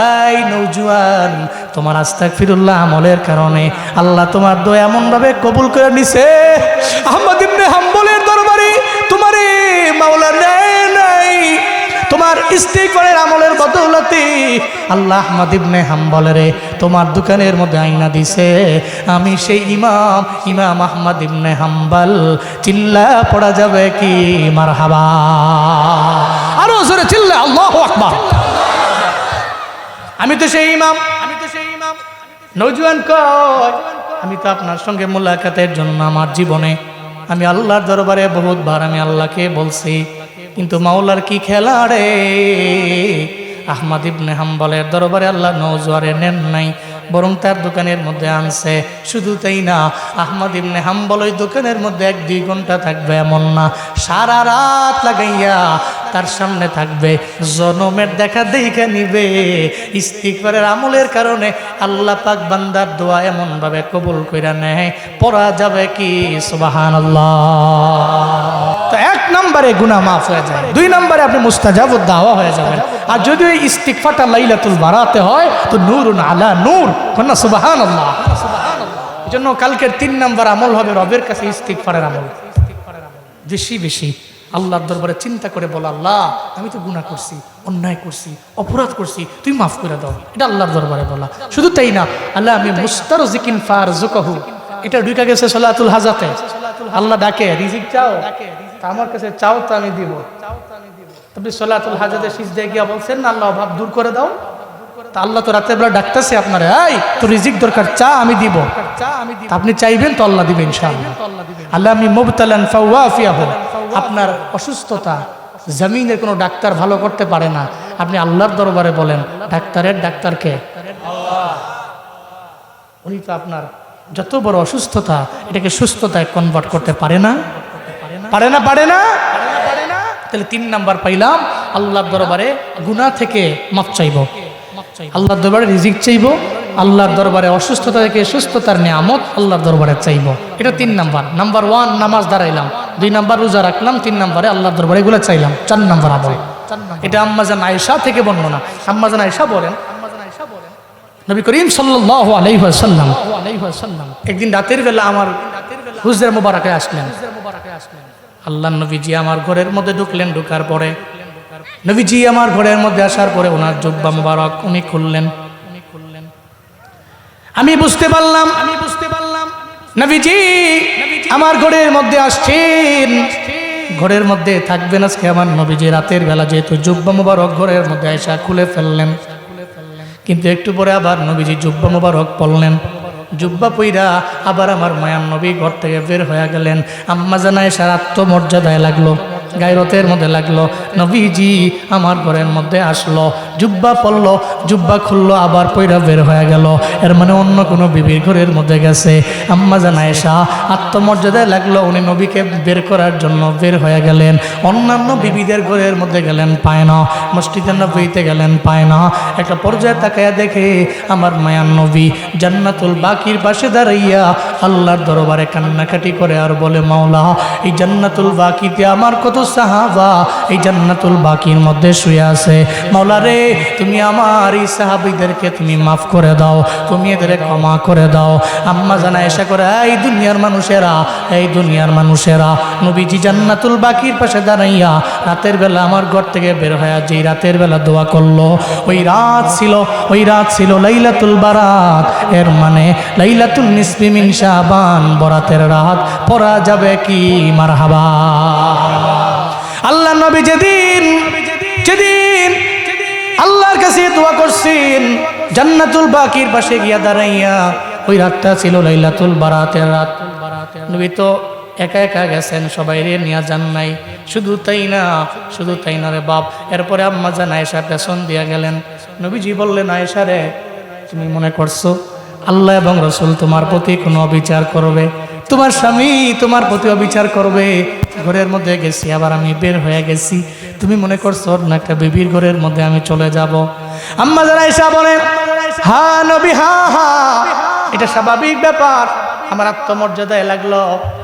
[SPEAKER 1] আই নওজোয়ান, তোমার আস্তাগফিরুল্লাহ আমলের কারণে আল্লাহ তোমার দোয়া এমনভাবে কবুল করে নিছে, আহমদ ইবনে হাম্বলের দরবারে তোমারে মাওলা নেয় নাই। তোমার ইস্তিগফারের আমলের বদৌলতে আল্লাহ আহমদ ইবনে হাম্বলের তোমার দোকানের মধ্যে আইনা দিছে। আমি সেই ইমাম আহমদ ইবনে হাম্বল। চিল্লা পড়া যাবে কি মারহাবা? আরো জোরে চিল্লা আল্লাহু আকবার। আমি তো সেই ইমাম। নওজোয়ান কয়, আমি তো আপনার সঙ্গে মোলাকাতের জন্য আমার জীবনে আমি আল্লাহর দরবারে বহুতবার আমি আল্লাহকে বলছি, কিন্তু মাওলার কি খেলা রে, আহমদ ইবনে হাম্বলের দরবারে আল্লাহ নওজোয়ারে নেন নাই, বরং তার দোকানের মধ্যে আনছে। শুধু তাই না, আহমদ ইবনে হাম্বল ওই দোকানের মধ্যে 1-2 ঘন্টা থাকবে এমন না, সারা রাত লাগাইয়া তার সামনে থাকবে, জনমের দেখা দেখে নিবে। ইস্তিগফারের আমলের কারণে আল্লাহ পাক বান্দার দোয়া এমন ভাবে কবুল কইরা নেয়, পড়া যাবে কি সুবহানাল্লাহ? তো 1 নম্বরে গুনাহ মাফ হয়ে যায়, 2 নম্বরে আপনি মুস্তাজাবুদ দাওয়া হয়ে যাবেন। আর যদি এই ইস্তিগফারটা লাইলাতুল বারাতে হয় তো নূরুন আলা নূর, কন্যা সুবহানাল্লাহ। এজন্য কালকের 3 নম্বর আমল হবে রবের কাছে ইস্তিগফারের আমল। বেশি বেশি আল্লাহর দরবারে চিন্তা করে বলা, আল্লাহ আমি তো গুনাহ করছি, অন্যায় করছি, অপরাধ করছি, তুই মাফ করে দাও, এটা আল্লাহর দরবারে বলা। শুধু তাই না, আল্লাহ আমি মুস্তারজিকিন ফারজুকহু, এটা ঢুকে গেছে সালাতুল হাজাতে। আল্লাহ ডাকে, রিজিক চাও, তা আমার কাছে চাও তো আমি দিব। আপনি সালাতুল হাজাতে সিজদায় গিয়া বলছেন না, আল্লাহ অভাব দূর করে দাও, তা আল্লাহ তো রাতের বেলা ডাকতেছে আপনারা, এই তো রিজিক দরকার, চা আমি দিব। আপনি চাইবেন তো আল্লাহ দিবেন ইনশাআল্লাহ। আল্লাহ আমি মুবতালান ফাওয়াফিয়াহু, আপনার অসুস্থতা জমিনের কোনো ডাক্তার ভালো করতে পারে না, আপনি আল্লাহর দরবারে বলেন, ডাক্তারের ডাক্তারকে আল্লাহ, উনি তো আপনার যত বড় অসুস্থতা এটাকে সুস্থতায় কনভার্ট করতে পারে না, পারে না, পারে না। তাহলে 3 নাম্বার পাইলাম, আল্লাহর দরবারে গুনাহ থেকে মাফ চাইব, আল্লাহর দরবারে রিজিক চাইব, আল্লাহর দরবারে অসুস্থতা থেকে সুস্থতার নিয়ামত আল্লাহর দরবারে চাইব। এটা 3 নাম্বার। নাম্বার 1 নামাজ দাঁড়াইলাম, 2 নাম্বার রোজা রাখলাম, 3 নাম্বারে আল্লাহর দরবারে এগুলো চাইলাম, 4 নাম্বার আমল। এটা আম্মাজান আয়েশা থেকে বর্ণনা। আম্মাজান আয়েশা বলেন, নবী করিম সাল্লাল্লাহু আলাইহি ওয়াসাল্লাম একদিন রাতের বেলা আমার হুজরা মুবারাকে আসলেন। আল্লাহর নবীজি আমার ঘরের মধ্যে ঢুকলেন। ঢোকার পরে নবীজি আমার ঘরের মধ্যে আসার পরে ওনার জুব্বা মুবারক উনি খুললেন। আমি বুঝতে পারলাম নবীজি আমার ঘরের মধ্যে আসছেন, ঘরের মধ্যে থাকবেন আজকে আমার নবীজি। রাতের বেলা যেহেতু জুব্বা মুবারক ঘরের মধ্যে আয়সা খুলে ফেললেন, কিন্তু একটু পরে আবার নবীজি জুব্বা মুবারক পরলেন। জুব্বা পইরা আবার আমার মায়ার নবী ঘর থেকে বের হয়ে গেলেন। আম্মা জান আয়েশার আত্মমর্যাদায় লাগলো, গায়রতের মধ্যে লাগলো। নবীজি আমার ঘরের মধ্যে আসলো, জুব্বা পরলো, জুব্বা খুললো, আবার পইরা বের হয়ে গেল। এর মানে অন্য কোনো বিবির ঘরের মধ্যে গেছে। আম্মা জান আয়েশা আত্মমর্যাদায় লাগলো, উনি নবীকে বের করার জন্য বের হয়ে গেলেন। অন্যান্য বিবিদের ঘরের মধ্যে গেলেন, পায় না। মসজিদে নববীতে গেলেন, পায় না। একটা পর্যায়ে তাকায়া দেখে আমার মায়ার নবী জান্নাতুল বাকির পাশে দাঁড়াইয়া আল্লাহর দরবারে কান্নাকাটি করে আর বলে, মাওলা এই জান্নাতুল বাকিতে আমার কত সাহাবা এই জান্নাতুল বাকির মধ্যে শুয়ে আছে। মাওলা রে, তুমি আমার এই সাহাবীদেরকে তুমি মাফ করে দাও, তুমি এদের ক্ষমা করে দাও। আম্মা জান আয়েশা করে, এই দুনিয়ার মানুষেরা, এই দুনিয়ার মানুষেরা, নবীজি জান্নাতুল বাকির পাশে দাঁড়াইয়া রাতের বেলা আমার ঘর থেকে বের হয়ে যেই রাতের বেলা দোয়া করলো, ওই রাত ছিল লাইলাতুল বারাত। এর মানে লাইলাতুল নিসফি মিন শাবান, বরাতের রাত পড়া যাবে কি মারহাবা। আল্লাহ নবী যেদিন আল্লাহর কাছে দোয়া করছেন, জান্নাতুল বাকির পাশে গিয়া দাঁড়াইয়া, ওই রাতটা ছিল লাইলাতুল বারাতের রাত। নবী তো একা একা গেছেন, সবাই রে নিয়ে যান নাই। শুধু তাই না রে বাপ। এরপরে আম্মা জান আয়েশা পেছন দিয়া গেলেন। নবীজি বললেন, আয়েশা রে, তুমি মনে করছো আল্লাহ এবং রসুল তোমার প্রতি কোনো অবিচার করবে? তোমার স্বামী তোমার প্রতি অবিচার করবে? ঘরের মধ্যে গেছি, আবার আমি বের হয়ে গেছি, তুমি মনে করছো না একটা বিবির ঘরের মধ্যে আমি চলে যাব? আম্মা জান আয়েশা বলে, হা নবী, হা, এটা স্বাভাবিক ব্যাপার। আমার আত্মমর্যাদায় লাগলো,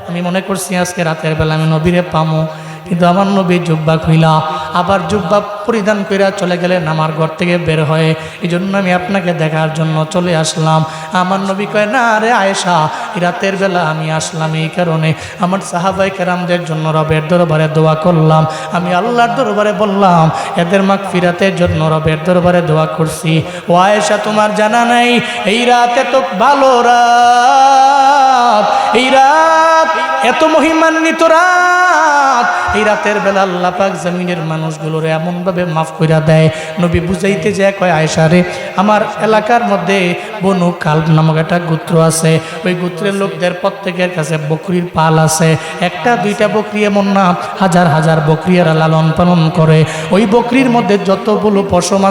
[SPEAKER 1] আমি মনে করছি আজকে রাতের বেলা আমি নবীরে পামো। কিন্তু আমার নবী জুব্বা খুইলা আবার জুব্বা পরিধান কইরা চলে গেলেন আমার ঘর থেকে বের হয়ে। এই জন্য আমি আপনাকে দেখার জন্য চলে আসলাম। আমার নবী কয়, না রে আয়েশা, রাতের বেলা আমি আসলাম এই কারণে আমার সাহাবায়ে কেরামদের জন্য রবের দরবারে দোয়া করলাম। আমি আল্লাহর দরবারে বললাম, এদের মাগফিরাতের জন্য রবের দরবারে দোয়া করছি। ও আয়েশা, তোমার জানা নাই এই রাত এত ভালো রাত, এই রাত এত মহিমান্বিত রাত। এই রাতের বেলা আল্লাহ পাক জমিনের মানুষগুলোরে এমনভাবে মাফ কইরা দেয়। নবী বুঝাইতে যায়, কয় আয়েশা রে, আমার এলাকার মধ্যে বনু কালব নামক একটা গোত্র আছে। ওই গোত্রের লোকদের প্রত্যেকের কাছে বকরির পাল আছে। একটা দুইটা বকরি এমন না, হাজার হাজার বকরি এরা লালন পালন করে। ওই বকরির মধ্যে যতগুলো পশম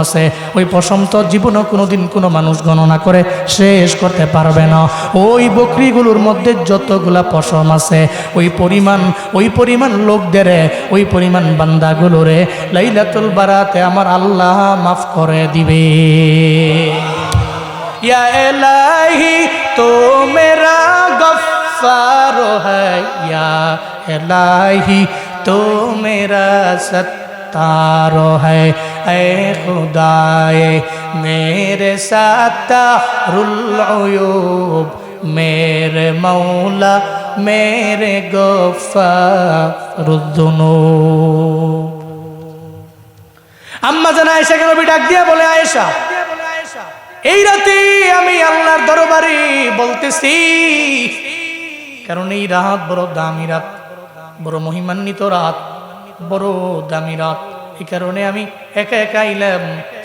[SPEAKER 1] আছে, ওই পশম তো জীবনে কোনোদিন কোনো মানুষ গণনা করে শেষ করতে পারবে না। ওই বকরিগুলোর মধ্যে যতগুলা পশম আছে, ওই পরিমাণ লোকদের, ওই পরিমাণ বান্দাগুলোরে লাইলাতুল বারাতে আমার আল্লাহ মাফ করে দিবে। ইয়া ইলাহি তো মেরা গফফার হ্যায়, ইয়া ইলাহি তো মেরা সত্তার হ্যায়, এ খুদায়ে মেরে সাত্তারুল উয়ুব, মেরে মৌলা মেরে গফফারুদ দুনুব। আম্মা জান আয়েশাকে নবী ডাক দিয়া বলে, আয়েশা, এই রাতে আমি আল্লাহর দরবারে বলতেছি, কারণ এই রাত বড় দামি রাত, বড় মহিমান্বিত রাত, বড় দামি রাত। এই কারণে আমি একা একা আইলাম,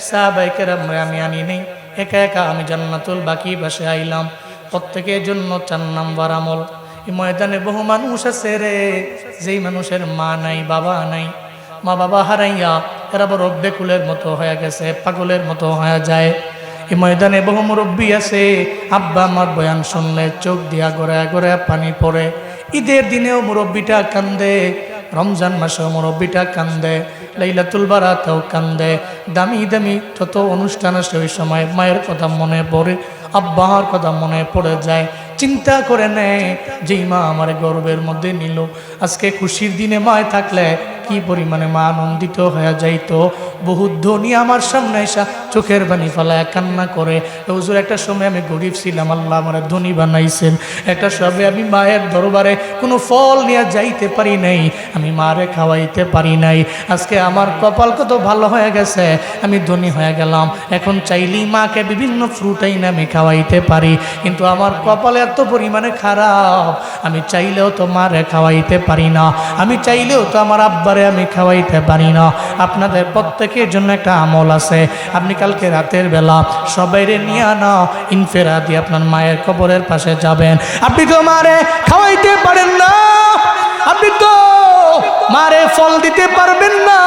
[SPEAKER 1] সাহাবায়ে কেরামরে আমি আনি নেই, একা একা আমি জান্নাতুল বাকি বাসে আইলাম। প্রত্যেকের জন্য 4 নাম্বার আমল। এই ময়দানে বহু মানুষ আছে রে, যেই মানুষের মা নাই, বাবা নাই, মা বাবা হারাইয়া এরা বড় বেকুলের মতো হয়ে গেছে, পাগলের মতো হয়ে যায়। এই ময়দানে বহু মুরব্বী আছে, আব্বা আমার বয়ান শুনলে চোখ দিয়া গড়ায় গড়ায় পানি পড়ে। ঈদের দিনেও মুরব্বীটা কান্দে, রমজান মাসেও মুরব্বীটা কান্দে, লাইলাতুল বারাতেও কান্দে। দামি দামি যত অনুষ্ঠান আসে ওই সময় মায়ের কথা মনে পড়ে, আব্বার কথা মনে পড়ে যায়। চিন্তা করে নেয়, যেই মা আমার গর্বের মধ্যে নিল, আজকে খুশির দিনে মায় থাকলে কি পরিমাণে মা আনন্দিত হয়ে যাইতো। বহু ধনী আমার সামনে এসা চোখের পানি ফেলায় কান্না করে, হুজুর একটা সময় আমি গরিব ছিলাম, আল্লাহ আমার ধনী বানাইছেন। একটা সময় আমি মায়ের দরবারে কোনো ফল নিয়ে যাইতে পারি নাই, আমি মারে খাওয়াইতে পারি নাই। আজকে আমার কপাল কত ভালো হয়ে গেছে, আমি ধনী হয়ে গেলাম। এখন চাইলেই মাকে বিভিন্ন ফ্রুট আইনে আমি খাওয়াইতে পারি, কিন্তু আমার কপাল এত পরিমাণে খারাপ, আমি চাইলেও তো মারে খাওয়াইতে পারি না, আমি চাইলেও তো আমার আব্বারে আমি খাওয়াইতে পারি না। আপনাদের প্রত্যেকের জন্য একটা আমল আছে, আপনি কালকে রাতের বেলা সবাইরে নিয়ে না ইনফেরাদি আপনার মায়ের কবরের পাশে যাবেন। আপনি তো মারে খাওয়াইতে পারেন না, আপনি তো মারে ফল দিতে পারবেন না,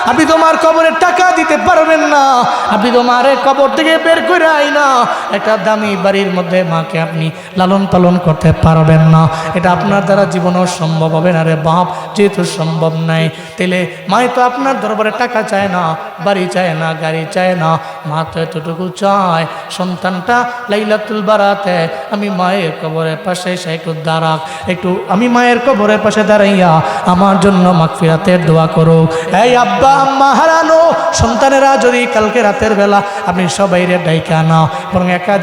[SPEAKER 1] আপনি তোমার কবরের টাকা দিতে পারবেন না, আপনি তোমারে কবর থেকে বের করে আইনা একটা দামি বাড়ির মধ্যে মাকে আপনি লালন পালন করতে পারবেন না। এটা আপনার দ্বারা জীবনেও সম্ভব হবে না রে বাপ। যেহেতু সম্ভব নাই, তাহলে মায় তো আপনার দরবারে টাকা চায় না, বাড়ি চায় না, গাড়ি চায় না, মা তো এতটুকু চায় সন্তানটা লাইলাতুল বারাতে আমি মায়ের কবরের পাশে এসে একটু দাঁড়াক, একটু আমি মায়ের কবরের পাশে দাঁড়াইয়া আমার জন্য মাগফিরাতের দোয়া করো। এই আব্বা আম্মা হারানো সন্তানেরা যদি কালকে রাতের বেলা আপনি সবাইরে ডাইকা না, বরং একা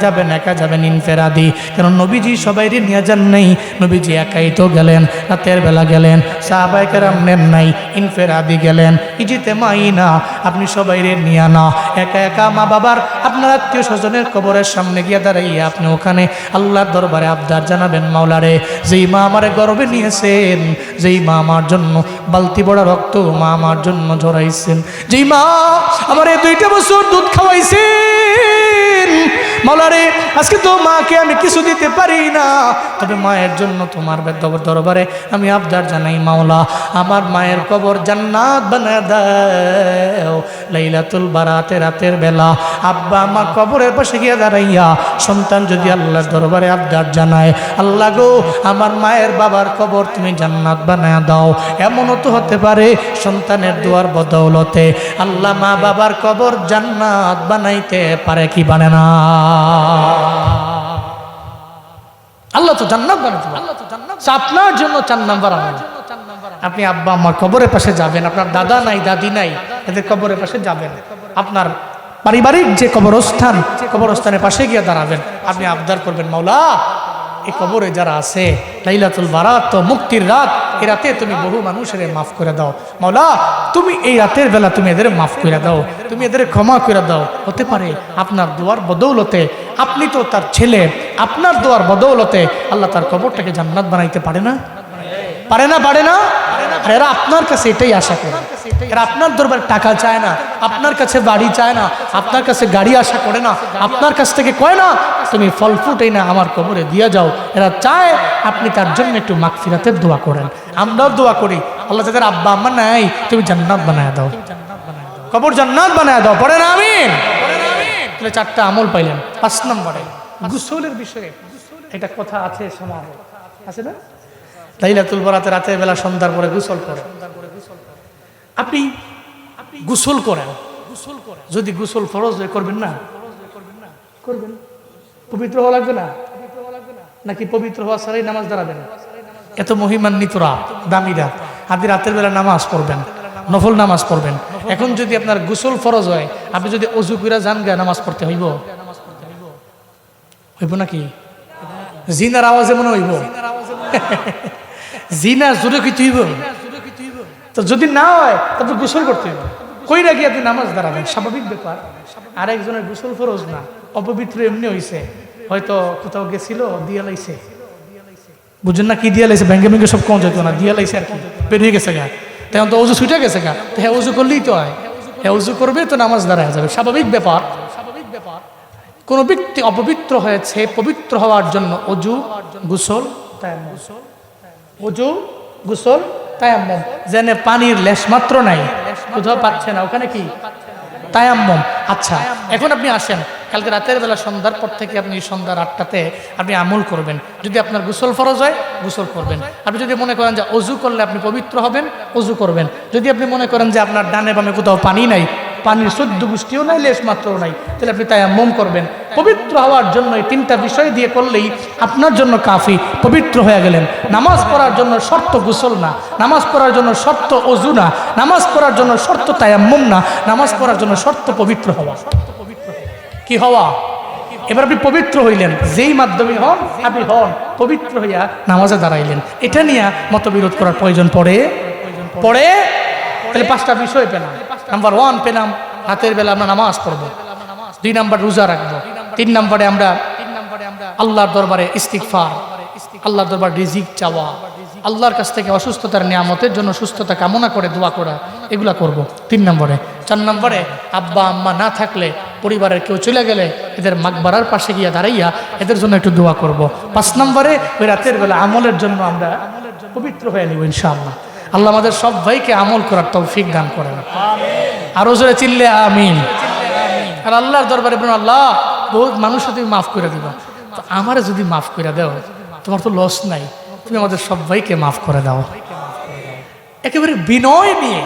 [SPEAKER 1] যাবেন ইনফেরাদি। কারণ নবীজি সবাইরে নিয়ে যান নাই, নবীজি একাই তো গেলেন, রাতের বেলা গেলেন, সাহাবায়ে কেরাম নেন নাই, ইনফেরাদি গেলেন। ইজিতে মাই না, আপনি সবাইরে নিয়ে না, একা একা মা বাবার আপনার আত্মীয় স্বজনের কবরের সামনে গিয়ে দাঁড়াইয়া আপনি ওখানে আল্লাহর দরবারে আবদার জানাবেন, মাওলারে যেই মা আমারে গর্বে নিয়েছেন, যেই মা আমার জন্য বালতি বড় রক্ত মা আমার জন্য ঝরাইছেন, যেই মা আমার 2টা বছর দুধ খাওয়াইছেন, মাওলারে আজকে তো মাকে আমি কিছু দিতে পারি না, তবে মায়ের জন্য তোমার দরবারে আমি আবদার জানাই, মাওলা আমার মায়ের কবর জান্নাত বানায় দাও। লাইলাতুল বারাতে রাতের বেলা আব্বা আমার কবরের পাশে গিয়ে দাঁড়াইয়া সন্তান যদি আল্লাহর দরবারে আবদার জানায়, আল্লাহ গো আমার মায়ের বাবার কবর তুমি জান্নাত বানায় দাও, এমনও তো হতে পারে সন্তানের দুয়ার বদৌলতে আল্লাহ মা বাবার কবর জান্নাত বানাইতে পারে কি বানে না? আল্লাহ তো জান্নাত বানাতে পারে, আপনার জন্য 4 নাম্বার আমল। আপনি আব্বা আম্মার কবরের পাশে যাবেন, আপনার দাদা নাই দাদি নাই এদের কবরের পাশে যাবেন, আপনার পারিবারিক যে কবরস্থানের পাশে গিয়ে দাঁড়াবেন, আপনি আবদার করবেন, মাওলা এই কবরে যারা আছে লাইলাতুল বারাত তো মুক্তির রাত, এই রাতে তুমি বহু মানুষের মাফ করে দাও, মাওলা তুমি এই রাতের বেলা তুমি এদের মাফ করে দাও, তুমি এদের ক্ষমা করে দাও। হতে পারে আপনার দোয়ার বদৌলতে, আপনি তো তার ছেলে, আপনার দোয়ার বদৌলতে আল্লাহ তার কবরটাকে জান্নাত বানাইতে পারে না? পারে না? পারে না? আর এরা আপনার কাছে এটাই আশা করে, এরা আপনার দরবারে টাকা চায় না, আপনার কাছে বাড়ি চায় না, আপনার কাছে গাড়ি আশা করে না, আপনার কাছ থেকে কয় না তুমি ফল ফুটেই না আমার কবরে দিয়ে যাও। এরা চায় আপনি তার জন্য একটু মাগফিরাতের দোয়া করেন। আমরাও দোয়া করি, আল্লাহ যাদের আব্বা আম্মা নাই তুমি জান্নাত বানায় দাও, কবর জান্নাত বানায় দাও, পড়েন আমিন। তাহলে 4টা আমল পাইলেন। 5 নম্বরে গোসলের বিষয়ে এটা কথা আছে, সমাজ আছে না? লাইলাতুল বারাতে রাতের বেলা সন্ধ্যার পরে গোসল করেন, আপনি গোসল করেন, যদি গোসল ফরজ হয়ে করবেন না, করবেন, পবিত্র হওয়া লাগবে না নাকি পবিত্র হওয়া ছাড়াই নামাজ দাঁড়াবেন? এত মহিমান্বিত রাত, দামি রাত, আপনি রাতের বেলা নামাজ পড়বেন, নফল নামাজ পড়বেন। এখন যদি আপনার গোসল ফরজ হয়, আপনি যদি অজু করে যান গা নামাজ পড়তে হইব নাকি? জিনার আওয়াজে মনে হইব জিনার জোরে কি তুইব? তো যদি না হয় তবে গোসল করতে হইব। কই রাখি আপনি নামাজ দাঁড়াবেন, স্বাভাবিক ব্যাপার। আরেকজনের গোসল ফরজ না, অপবিত্র এমনি হইছে, হয়তো কোথাও গেছিল দিয়া লাইছে, বুঝেন না কি দিয়া লাইছে, ব্যাঙ্গে ব্যাঙ্গে সব কম যেত না, দিয়া লাইছে আর কি, বের হয়ে গেছে গা, তখন তো অজু ছুটে গেছে গা, তো হ্যাঁ অজু করলেই তো হয়, হ্যাঁ অজু করবে তো নামাজ দাঁড়ায় যাবে, স্বাভাবিক ব্যাপার। কোন ব্যক্তি অপবিত্র হয়েছে, পবিত্র হওয়ার জন্য অজু, গোসল, তায়াম্মুম, অজু, গোসল, তায়াম্মুম। যেন পানির লেশ মাত্র নাই, কোথাও পাচ্ছে না, ওখানে কি তায়াম্মুম। আচ্ছা, এখন আপনি আসেন, কালকে রাতের বেলা সন্ধ্যার পর থেকে আপনি সন্ধ্যা 8টাতে আপনি আমল করবেন। যদি আপনার গোসল ফরজ হয় গোসল করবেন, আপনি যদি মনে করেন যে অজু করলে আপনি পবিত্র হবেন, অজু করবেন। যদি আপনি মনে করেন যে আপনার ডানে বামে কোথাও পানি নাই, পানির 14 গোষ্ঠীও নাই, লেশ মাত্রও নাই, তাহলে আপনি তায়াম্মুম করবেন। পবিত্র হওয়ার জন্য এই 3টা বিষয় দিয়ে করলেই আপনার জন্য কাফি, পবিত্র হয়ে গেলেন। নামাজ পড়ার জন্য শর্ত গোসল না, নামাজ পড়ার জন্য শর্ত ওযু না, নামাজ পড়ার জন্য শর্ত তায়াম্মুম না, নামাজ পড়ার জন্য শর্ত পবিত্র হওয়া। কি হওয়া? এবার আপনি পবিত্র হইলেন, যেই মাধ্যমে হন আপনি হন পবিত্র হইয়া নামাজে দাঁড়াইলেন। এটা নিয়ে মতবিরোধ করার প্রয়োজন পড়ে। তাহলে 5টা বিষয় পেলাম। নাম্বার 1 পেলাম রাতের বেলা আমরা নামাজ পড়বো। 2 নাম্বার রোজা রাখবো। 3 নাম্বারে আমরা আল্লাহর দরবারে ইস্তিগফার, আল্লাহর দরবার রিজিক চাওয়া, আল্লাহর কাছ থেকে অসুস্থতার নিয়ামতের জন্য সুস্থতা কামনা করে দোয়া করা, এগুলা করব 3 নম্বরে। 4 নম্বরে আব্বা আম্মা না থাকলে, পরিবারের কেউ চলে গেলে এদের মাকবারার পাশে গিয়ে দাঁড়াইয়া এদের জন্য একটু দোয়া করব। 5 নম্বরে ওই রাতের বেলা আমলের জন্য আমরা পবিত্র হয়ে নিব ইনশাআল্লাহ। আল্লাহ আমাদের সব ভাইকে আমল করার তৌফিক দান করেন। আরো জোরে চিল্লে আমিন। আর আল্লাহর দরবারে বলুন, আল্লাহ বহুত মানুষকে তুমি মাফ করে দিবা, তো আমারে যদি মাফ করে দাও, তোমার তো লস নাই, তুমি আমাদের সব ভাইকে মাফ করে দাও। একেবারে বিনয় নিয়ে,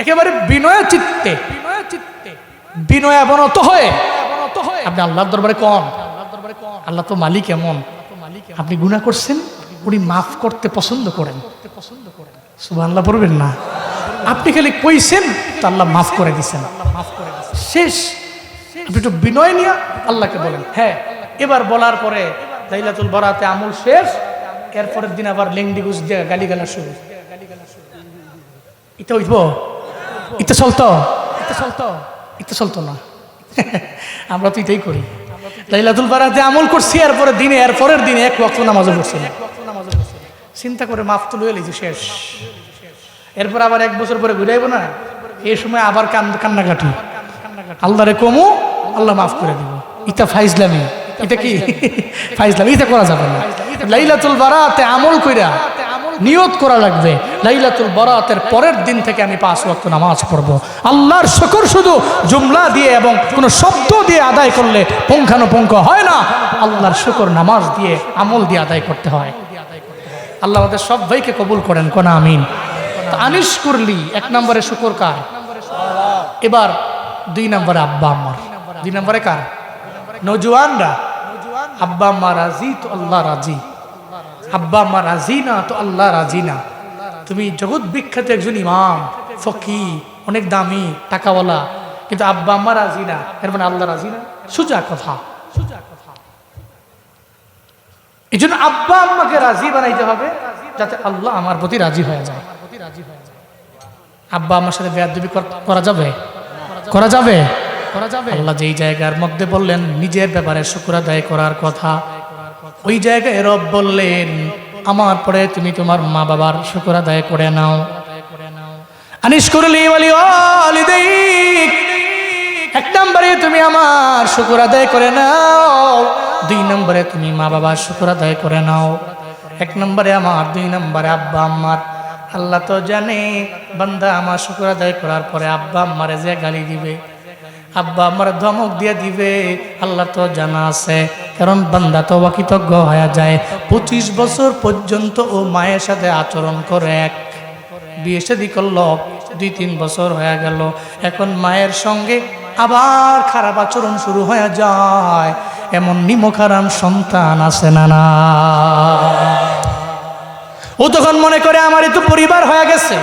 [SPEAKER 1] একেবারে বিনয় চিত্তে, বিনয়াবনত হয়ে আপনি আল্লাহর দরবারে কন, আল্লাহ তো মালিক এমন, আপনি গুনাহ করছেন, উনি মাফ করতে পছন্দ করেন। সুবহানাল্লাহ পড়বেন না? আপনি খালি কইছেন তো আল্লাহ মাফ করে দিচ্ছেন, শেষ। আপনি একটু বিনয় নিয়ে আল্লাহকে বলেন। হ্যাঁ, এবার বলার পরে লাইলাতুল বারাতে আমল শেষ, এরপরের দিন আবার লেংডি গুজ দিয়ে গালিগালা শুরু। এটা হইব? এটা চলতো? এটা চলতো না। আমরা তো এটাই করি। লাইলাতুল বারাতে আমল করছি, এরপরের দিনে 1 ওয়াক্ত নামাজও পড়ছি না। চিন্তা করে মাফ তো লইলি যে শেষ। এরপর আবার 1 বছর পরে ঘুরাইব না, এই সময় আবার কান্নাকাটি। আল্লাহরে কমু, আল্লাহ মাফ করে দিব। এটা ফাইজলামি। এটা কি ফাইজলামি? এটা করা যাবে না। লাইলাতুল বারাতে আমল কইরা নিয়ত করা লাগবে, লাইলাতুল বারাতের পরের দিন থেকে আমি 5 ওয়াক্ত নামাজ পড়বো। আল্লাহর শুকর শুধু জুমলা দিয়ে এবং কোনো শব্দ দিয়ে আদায় করলে পুঙ্খানুপুঙ্খ হয় না, আল্লাহর শুকর নামাজ দিয়ে আমল দিয়ে আদায় করতে হয়। আল্লাহ আমাদের সব ভাইকে কবুল করেন, কোন আমিন। আনিস করলি 1 নম্বরে শুকর কার? এবার 2 নম্বরে আব্বা আম্মার। 2 নম্বরে কার? নওজোয়ানরা। আব্বা আম্মা রাজি তো আল্লাহ রাজি, আব্বা আম্মা রাজি না তো আল্লাহ রাজি না। তুমি জগৎ বিখ্যাত একজন ইমাম, ফকি, অনেক দামি, টাকাওয়ালা, কিন্তু আব্বা আম্মা রাজি না, এর মানে আল্লাহ রাজি না। সোজা কথা। এই জন্য আব্বা আম্মাকে রাজি বানাইতে হবে, যাতে আল্লাহ আমার প্রতি রাজি হয়ে যায়। আব্বা আম্মার সাথে বেয়াদবি করা যাবে? করা যাবে? আল্লাহ যেই জায়গার মধ্যে বললেন নিজের ব্যাপারে শুকর আদায় করার কথা, ওই জায়গায় রব বললেন আমার পরে তুমি তোমার মা বাবার শুকর আদায় করে নাও। আনিস করলি ওয়ালিদাইক, 1 নম্বরে তুমি আমার শুকর আদায় করে নাও, 2 নম্বরে তুমি মা বাবার শুকর আদায় করে নাও। 1 নম্বরে আমার, 2 নম্বরে আব্বা আম্মার। আল্লাহ তো জানে বান্দা আমার শুকর আদায় করার পরে আব্বা আম্মারে যে গালি দিবে, আব্বা আম্মার ধমক দিয়ে দিবে, আল্লাহ তো জানা আছে। কারণ বান্দা তো অকৃতজ্ঞ হয়ে যায়। 25 বছর পর্যন্ত ও মায়ের সাথে আচরণ করে, বিয়ে শাদী করলো, 2-3 বছর হয়ে গেল, এখন মায়ের সঙ্গে আবার খারাপ আচরণ শুরু হয়ে যায়। এমন নিমখারাম সন্তান আছে না? না, ও তখন মনে করে আমারই তো পরিবার হয়ে গেছে,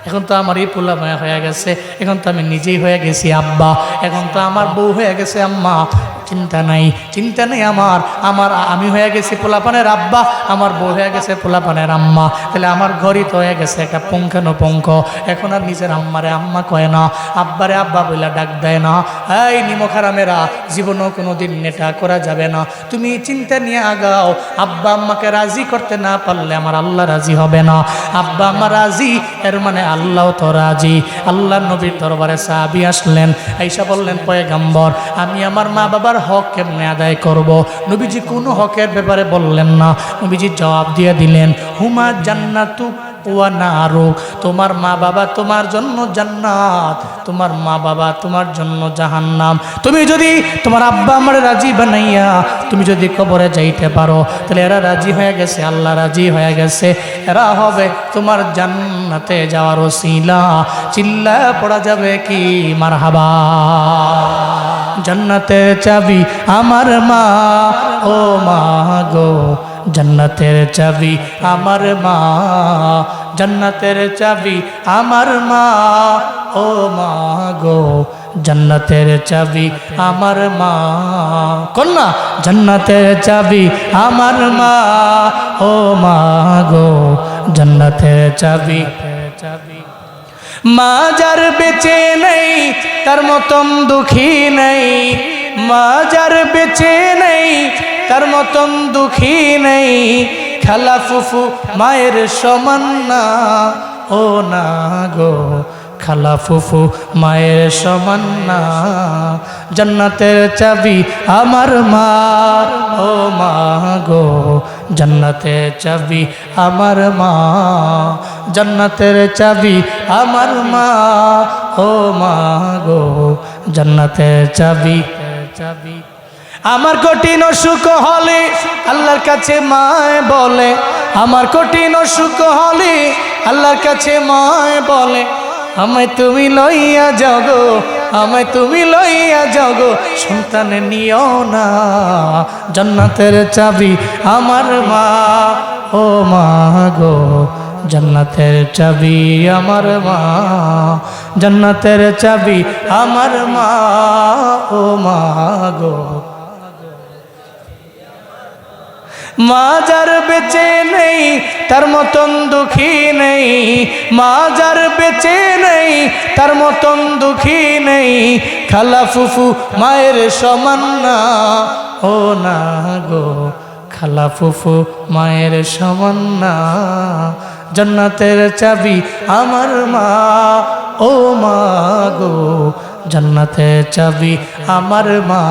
[SPEAKER 1] এখন তো আমার এই পোলা মায়া হয়ে গেছে, এখন তো আমি নিজেই হয়ে গেছি আব্বা, এখন তো আমার বউ হয়ে গেছে আম্মা। চিন্তা নাই, চিন্তা নেই আমার, আমি হয়ে গেছি পোলাপানের আব্বা, আমার বউ হয়ে গেছে পোলাপানের আম্মা, তাহলে আমার ঘরই তো হয়ে গেছে একটা পুঙ্খানুপুঙ্খ। এখন আর নিজের আম্মারে আম্মা কয় না, আব্বারে আব্বা বইলা ডাক দেয় না। এই নিমখারামেরা, জীবনও কোনোদিন নেটা করা যাবে না। তুমি চিন্তা নিয়ে আগাও, আব্বা আম্মাকে রাজি করতে না পারলে আমার আল্লাহ রাজি হবে না। আব্বা আম্মা রাজি, এর মানে আল্লাহ তো রাজি। আল্লাহ নবীর দরবারে সাহাবী আসলেন, আয়েশা বললেন পয়গম্বর আমি আমার মা বাবার হক কেমনে আদায় করব? নবীজি কোনো হকের ব্যাপারে বললেন না, নবীজি জবাব দিয়ে দিলেন হুমা জান্নাতু ওয়া নারুক, তোমার মা বাবা তোমার জন্য জান্নাত, তোমার মা বাবা তোমার জন্য জাহান্নাম। তুমি যদি তোমার আব্বা আমার রাজি বানাইয়া তুমি যদি কবরে যাইতে পারো, তাহলে এরা রাজি হয়ে গেছে, আল্লাহ রাজি হয়ে গেছে, এরা হবে তোমার জান্নাতে যাওয়ার ওসিলা। চিল্লা পড়া যাবে কি মারহাবা। জান্নাতের চাবি আমার মা, ও মা গো, জান্নাতের চাবি আমার মা, জান্নাতের চাবি আমার মা, ও মা গো, জান্নাতের চাবি আমার মা। কন্যা জান্নাতের চাবি আমার মা, ও মা গো, জান্নাতের চাবি। মা যার বেঁচে নেই তার মতন দুঃখী নেই, মা যার বেঁচে নেই তার মতন দুঃখী নেই, খালা ফুফু মায়ের সমান না, ও না গো, খালা ফুফু মায়ের সমান না। জান্নাতের চাবি আমার মা, ও মা গো, জান্নাতের চাবি আমার মা, জান্নাতের চাবি আমার মা, ও মা গো, জান্নাতের চাবি। আমার কঠিন অসুখ হলে আল্লাহর কাছে মায় বলে, আমার কঠিন অসুখ হলে আল্লাহর কাছে মায় বলে, আমায় তুমি লইয়া যাও গো, আমায় তুমি লইয়া যাও গো, সন্তান নিও না। জান্নাতের চাবি আমার মা, ও মা গো, জান্নাতের চাবি আমার মা, জান্নাতের চাবি আমার মা, ও মা গো। মা যার বেঁচে নেই তার মতন দুঃখী নেই, মা যার বেঁচে নেই তার মতন দুঃখী নেই, খালা ফুফু মায়ের সমান না, ও না গো, খালা ফুফু মায়ের সমান না। জান্নাতের চাবি আমার মা, ও মা গো, জান্নাতের চাবি আমার মা,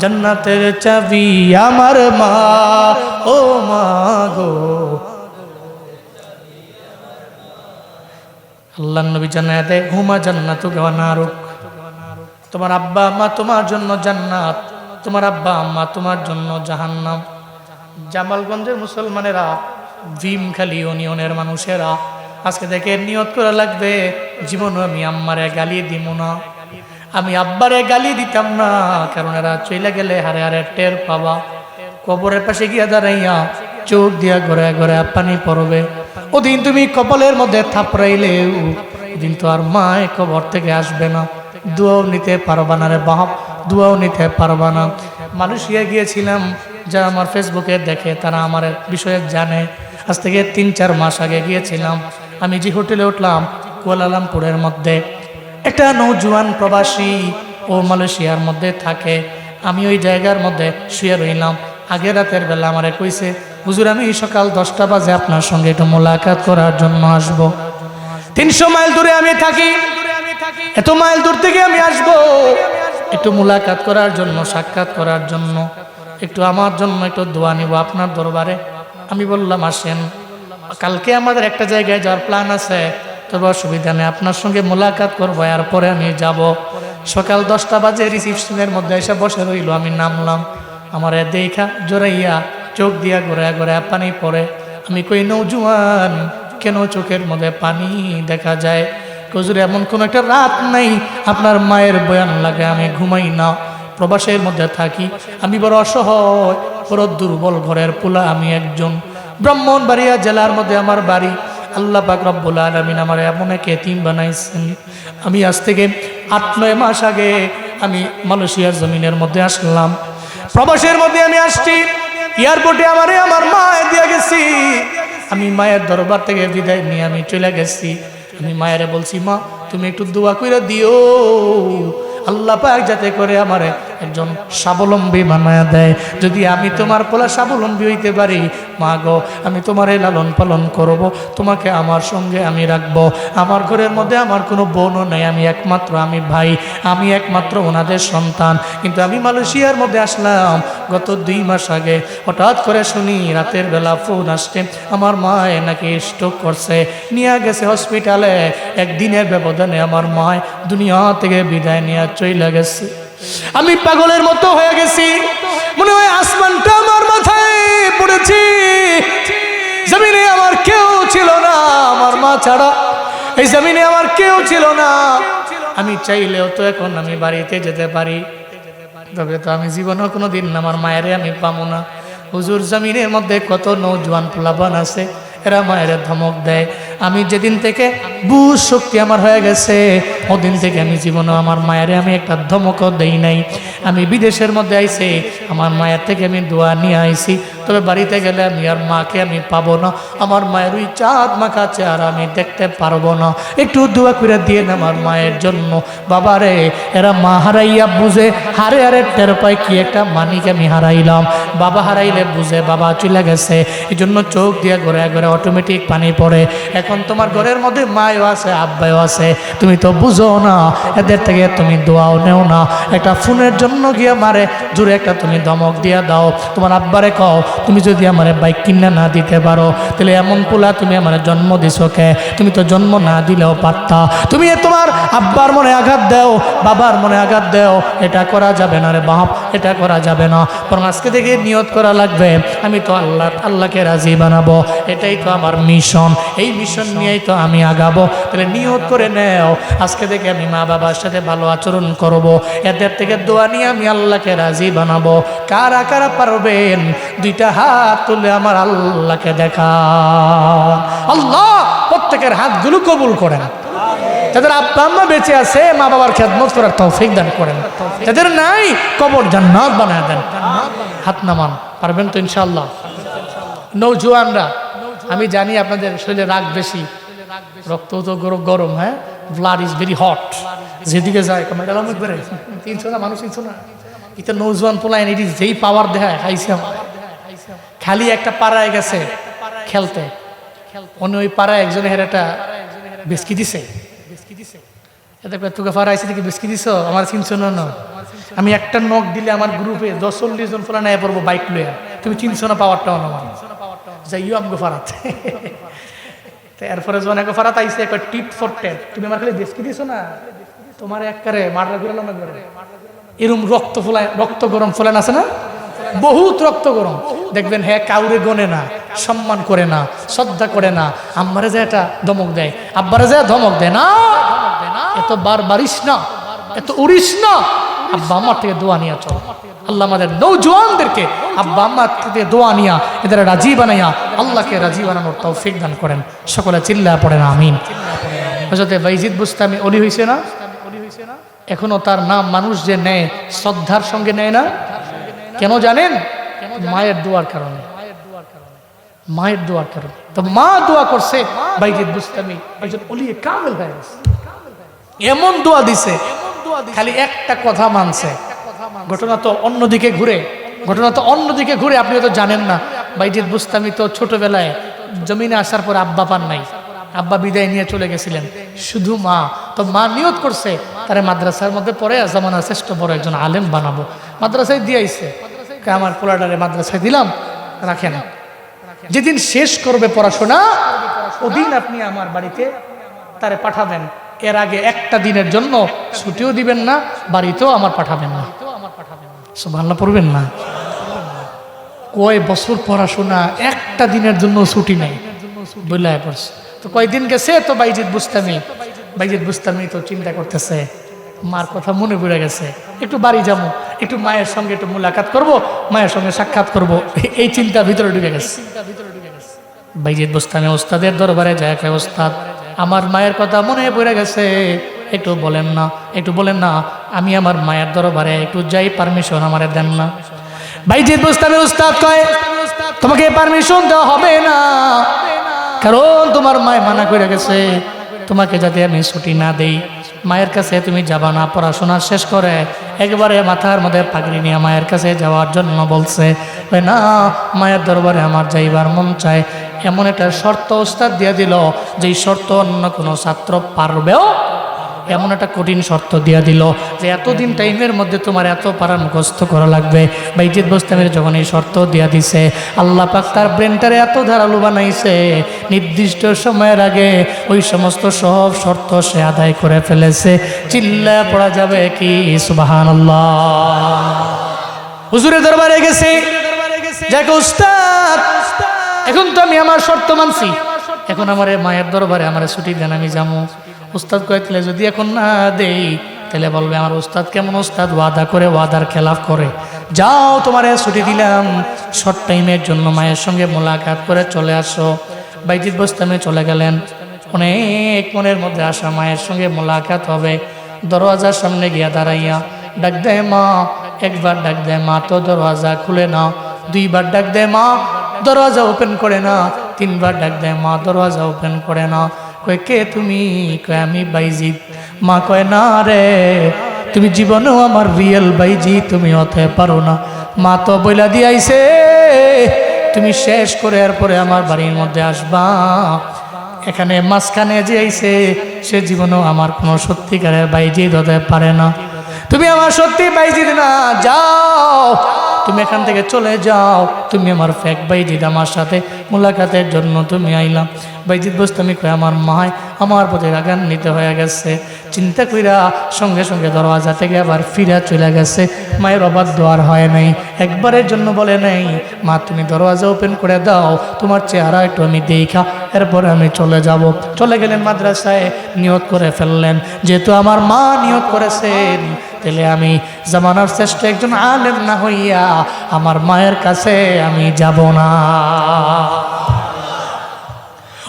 [SPEAKER 1] জান্নাতের চাবি আমার মা, ও মা গো। আল্লাহ নবী জানায় দেয়, হুমা জান্নাতুকা ওয়া নারুক, তোমার আব্বা আম্মা তোমার জন্য জান্নাত, তোমার আব্বা আম্মা তোমার জন্য জাহান্নাম। জামালগঞ্জের মুসলমানেরা, ভীমখালী ইউনিয়নের মানুষেরা আজকে থেকে নিয়ত করা লাগবে, জীবনও আমি আম্মারে গালি দিব না, আমি আব্বারে গালি দিতাম না, কারণ এরা চলে গেলে হারে হারে টের পাবা। কবরের পাশে গিয়া দাঁড়াইয়া চোখ দিয়া ঘরে ঘরে পানি পড়বে, ওদিন তুমি কপালের মধ্যে থাপড়াইলেও ওদিন তো আর মায় কবর থেকে আসবে না, দোয়াও নিতে পারবা না রে বাপ, দোয়াও নিতে পারবা না। মালয়েশিয়া গিয়েছিলাম, যারা আমার ফেসবুকে দেখে তারা আমার বিষয়ে জানে। আজ থেকে 3-4 মাস আগে গিয়েছিলাম। আমি যে হোটেলে উঠলাম কুয়ালালামপুরের মধ্যে, একটা নৌজওয়ান প্রবাসী ও মালয়েশিয়ার মধ্যে থাকে। আমি ওই জায়গার মধ্যে শুয়ে রইলাম। আগের রাতের বেলা আমারে কইছে, হুজুর আমি সকাল 10টা বাজে আপনার সঙ্গে একটু মোলাকাত করার জন্য আসব। 300 মাইল দূরে আমি থাকি, এত মাইল দূর থেকে আমি আসব একটু মোলাকাত করার জন্য, সাক্ষাৎ করার জন্য, একটু আমার জন্য একটু দোয়া নিব আপনার দরবারে। আমি বললাম আসেন, কালকে আমাদের একটা জায়গায় যাওয়ার প্ল্যান আছে, তবে অসুবিধা নেই, আপনার সঙ্গে মোলাকাত করবো, এরপরে আমি যাব। সকাল 10টা বাজে রিসিপশনের মধ্যে এসে বসে রইল। আমি নামলাম, আমার দেখা জোরাইয়া চোখ দিয়া ঘোরা ঘোরা পানি পড়ে। আমি কই নৌজওয়ান, কেন চোখের মধ্যে পানি দেখা যায়? হুজুর এমন কোন একটা রাত নাই আপনার মায়ের বয়ান লাগে আমি ঘুমাই না, প্রবাসের মধ্যে থাকি, আমি বড় অসহায়, বড় দুর্বল ঘরের পোলা আমি একজন। ব্রাহ্মণবাড়িয়া জেলার মধ্যে আমার বাড়ি। আল্লাহ পাক রব্বুল আলামিন আমার এমন এক এতিম বানাইছেন। আমি আজ থেকে 8-9 মাস আগে আমি মালয়েশিয়ার জমিনের মধ্যে আসলাম, প্রবাসের মধ্যে আমি আসছি। এয়ারপোর্টে আমার মায়ের দিয়ে গেছি। আমি মায়ের দরবার থেকে বিদায় নিয়ে আমি চলে গেছি। আমি মায়েরে বলছি, মা তুমি একটু দোয়া কইরা দিও, আল্লাহ পাক যাতে করে আমারে একজন স্বাবলম্বী বানায়া দেয়। যদি আমি তোমার পোলা স্বাবলম্বী হইতে পারি, মা গো আমি তোমার এই লালন পালন করব, তোমাকে আমার সঙ্গে আমি রাখবো। আমার ঘরের মধ্যে আমার কোনো বোনও নেই, আমি একমাত্র আমি ভাই, আমি একমাত্র ওনাদের সন্তান। কিন্তু আমি মালয়েশিয়ার মধ্যে আসলাম গত 2 মাস আগে, হঠাৎ করে শুনি রাতের বেলা ফোন আসছে আমার মা নাকি স্ট্রোক করছে, নিয়ে গেছে হসপিটালে। একদিনের ব্যবধানে আমার মা দুনিয়া থেকে বিদায় নিয়ে চলে গেছে। আমি পাগলের মতো হয়ে গেছি, মনে হয় আসমানটা আমার মাথায় পড়েছি। জমিনে আমার কেউ ছিল না আমার মা ছাড়া, এই জমিনে আমার কেউ ছিল না। আমি চাইলেও তো এখন আমি বাড়িতে যেতে পারি, তবে তো আমি জীবনেও কোনো দিন আমার মায়ের আমি পাবো না। হুজুর, জমিনের মধ্যে কত নৌজওয়ান পোলাপান আছে, এরা মায়ের ধমক দেয়। আমি যেদিন থেকে বুঝ শক্তি আমার হয়ে গেছে, ওদিন থেকে আমি জীবনে আমার মায়ের আমি একটা ধমকও দেই নাই। আমি বিদেশের মধ্যে আইছি, আমার মায়ের থেকে আমি দোয়া নিয়ে আইছি, তবে বাড়িতে গেলে আমি আর মাকে আমি পাবো না। আমার মায়ের ওই চাঁদ মাখা চেহারা আমি দেখতে পারবো না। একটু দোয়া করে দিয়ে না আমার মায়ের জন্য। বাবারে, এরা মা হারাইয়া বুঝে, হারে হারে টের পায় কি একটা মানিক আমি হারাইলাম। বাবা হারাইলে বুঝে বাবা চলে গেছে, এই জন্য চোখ দিয়ে ঘরে ঘরে অটোমেটিক পানি পড়ে। এখন তোমার ঘরের মধ্যে মায়ও আছে, আব্বাও আছে, তুমি তো বুঝো না, এদের থেকে তুমি দোয়াও নেও না। একটা ফোনের জন্য গিয়ে মারে জোরে একটা তুমি ধমক দিয়ে দাও। তোমার আব্বারে কও, তুমি যদি আমার বাইক কিনে না দিতে পারো, তাহলে এমন পোলা তুমি আমার জন্ম দিছো কে? তুমি তো জন্ম না দিলেও পারতা। তুমি তোমার আব্বার মনে আঘাত দাও, বাবার মনে আঘাত দাও, এটা করা যাবে না রে বাপ, এটা করা যাবে না। বরং আজকে থেকে নিয়ত করা লাগবে, আমি তো আল্লাহকে রাজি বানাবো, এটাই তো আমার মিশন, এই মিশন নিয়েই তো আমি আগাবো। তাহলে নিয়ত করে নেও, আজকে থেকে আমি মা বাবার সাথে ভালো আচরণ করব, এদের থেকে দোয়া নিয়ে আমি আল্লাহকে রাজি বানাবো। কারা কারা পারবেন 2টা হাত তুলে আমার আল্লাহকে দেখা। আল্লাহ প্রত্যেকের হাতগুলো কবুল করেন। যাদের আব্বা আম্মা বেঁচে আছে, মা বাবার খেদমত করার তৌফিক দান করেন। যাদের নাই, কবর জান্নাত বানায় দেন। হাত নামান, পারবেন তো ইনশাআল্লাহ? নৌজওয়ানরা, আমি জানি আপনাদের শরীরে রাগ বেশি, রক্ত তো গরম, হ্যাঁ, ব্লাড ইজ ভেরি হট, যেদিকে যায় চিনছো না মানুষ, চিনছো না? এটা নৌজওয়ান পোলাইন, এটি যেই পাওয়ার দেখায় খাইছে আমার। খালি একটা পাড়ায় গেছে খেলতে, অন্য ওই পাড়ায় একজনে হেরেটা বেসকি দিছে, তোকে পাড়া আইসি থেকে বেসকি দিছ, আমার চিনছো না? আমি একটা নখ দিলে আমার গ্রুপে 40 জন পোলা নেয় পড়বো বাইক লইয়া, তুমি চিনছো না পাওয়ারটাও আমার যাইও আমগো ফারাত। এরপরে যখন এক ফারাত আইসে একটা টিপ ফর টেপ, তুমি আমার খালি বেসকি দিছো না, তোমার একবারে মার্ডার ঘুরালাম একবারে। এরম রক্ত গরম ফোলান আছে না, বহুত রক্ত গরম, দেখবেন হ্যাঁ কাউরে গনে না, সম্মান করে না, শ্রদ্ধা করে না। আম্মারে যে এটা ধমক দেয়, আব্বারে যে ধমক দেয় না, এত বারিস না, এত উড়িস না, আব্বা আমার থেকে দোয়া নিয়ে চল। আল্লাহ আমাদের নৌজওয়ানদেরকে আব্বা আম্মার থেকে দোয়া নিয়া এদের রাজি বানাইয়া আল্লাহকে রাজি বানানোর তৌফিক দান করেন। সকলে চিল্লা পড়েন আমিন। হযরত বাইজিদ বুস্তামি ওলি হইছে না? এখনো তার নাম মানুষ যে নেয়, শ্রদ্ধার সঙ্গে নেয় না। কেন জানেন? মায়ের দোয়ার কারণে, মায়ের দোয়ার কারণে। তো মা দোয়া করছে, বাইজিদ বুস্তামি একজন ওলি কামেল হয়ে গেছে। এমন দোয়া দিছে, খালি একটা কথা মানছে। ঘটনা তো অন্যদিকে ঘুরে, আপনি তো জানেন না। বাইজিদ বুস্তামি তো ছোটবেলায় জমিনে আসার পর আব্বা পান নাই, আব্বা বিদায় নিয়ে চলে গেছিলেন, শুধু মা। তো মা নিয়ত করছে তারে মাদ্রাসার মধ্যে পড়ে জামানার শ্রেষ্ঠ বড় একজন আলেম বানাবো। মাদ্রাসায় দিয়ে আইছে, আমার পোলাডারে মাদ্রাসায় দিলাম, রাখেন, যেদিন শেষ করবে পড়াশোনা ওদিন আপনি আমার বাড়িতে তারে পাঠাবেন। এর আগে একটা দিনের জন্য ছুটিও দিবেন না, বাড়িতেও আমার পাঠাবেন না। সুবহানাল্লাহ পড়বেন না? কয় বছর পড়াশোনা, একটা দিনের জন্য ছুটি নেই, বললায় পড়ছে। তো কয়দিন গেছে, তো বাইজিদ বুস্তামি তো চিন্তা করতেছে, মার কথা মনে পড়ে গেছে, একটু বাড়ি যাবো, একটু মায়ের সঙ্গে একটু মুলাকাত করব, মায়ের সঙ্গে সাক্ষাৎ করব, এই চিন্তা ভিতরে ঢুকে গেছে। বাইজিদ বুস্তামি ওস্তাদের দরবারে যায়, ওস্তাদ আমার মায়ের কথা মনে পড়ে গেছে, একটু বলেন না, আমি আমার মায়ের দরবারে একটু যাই, পারমিশন আমারে দেন না। বাইজিদ বুস্তামি উস্তাদ কয়, তোমাকে পারমিশন দেওয়া হবে না, কারণ তোমার মায় মানা করে গেছে তোমাকে যাতে আমি ছুটি না দেই। মায়ের কাছে তুমি যাবা না? পড়াশোনা শেষ করে একবারে মাথার মধ্যে পাগড়ি নিয়ে মায়ের কাছে যাওয়ার জন্য বলছে। না, মায়ের দরবারে আমার যাইবার মন চায়। এমন একটা শর্ত ওস্তাদ দিয়ে দিল, যেই শর্ত অন্য কোনো ছাত্র পারবেও, এমন একটা কঠিন শর্ত দিয়ে দিল যে এতদিন টাইমের মধ্যে তোমার এত পারা মুখস্থ করা লাগবে। বাইজিদ বোস্তামির যখন এই শর্ত দিয়া দিছে, আল্লাহ পাক তার ব্রেনটারে এত ধারালো বানাইছে, নির্দিষ্ট সময়ের আগে ওই সমস্ত সব শর্ত সে আদায় করে ফেলেছে। চিল্লায় পড়া যাবে কি সুবহানাল্লাহ। হুজুরের দরবারে গেছে, যাকে উস্তাদ এখন তো আমি আমার শর্ত মানছি, এখন আমার মায়ের দরবারে আমার ছুটি দেন, আমি যাবো। উস্তাদ কয়েকলে যদি এখন না দেই তাহলে বলবে আমার উস্তাদ কেমন উস্তাদ, ওয়াদা করে ওয়াদার খেলাফ করে। যাও, তোমারে ছুটি দিলাম, শর্ট টাইমের জন্য মায়ের সঙ্গে মোলাকাত করে চলে আসো। বাইজিদ বোস্তামি চলে গেলেন। অনেক মনের মধ্যে আসা মায়ের সঙ্গে মোলাকাত হবে। দরওয়াজার সামনে গিয়া দাঁড়াইয়া ডাক দেয় মা, একবার ডাক দেয় মা, তো দরওয়াজা খুলে না। দুইবার ডাক দেয় মা, দরওয়াজা ওপেন করে না। তিনবার ডাক দেয় মা, দরওয়াজা ওপেন করে না। কয় কে তুমি? কয় আমি বাইজিদ। মা কয় না রে, তুমি জীবনেও আমার রিয়েল বাইজিদ তুমি হতে পারো না। মা তো বইলা দিয়াইছে তুমি শেষ করে এরপরে আমার বাড়ির মধ্যে আসবা। এখানে মাঝখানে যে আইছে সে জীবনেও আমার কোনো সত্যিকারের বাইজিদ হতে পারে না। তুমি আমার সত্যি বাইজিদ না, যাও তুমি এখান থেকে চলে যাও। তুমি আমার ফেক বাইজিদ, আমার সাথে মোলাকাতের জন্য তুমি আইলাম। বাইজিদ বোস্তামি কয় আমার মায় আমার প্রতি রাগান্বিত হয়ে গেছে। চিন্তা কইরা সঙ্গে সঙ্গে দরওয়াজা থেকে আবার ফিরা চলে গেছে। মায়ের অবাধ্য আর হয় নাই, একবারের জন্য বলে নাই মা তুমি দরওয়াজা ওপেন করে দাও, তোমার চেহারা একটু আমি দেখা এরপরে আমি চলে যাব। চলে গেলেন মাদ্রাসায়, নিয়ত করে ফেললেন যেহেতু আমার মা নিয়ত করেছেন, তাহলে আমি জামানার শ্রেষ্ঠ একজন আলেম না হইয়া আমার মায়ের কাছে আমি যাব না।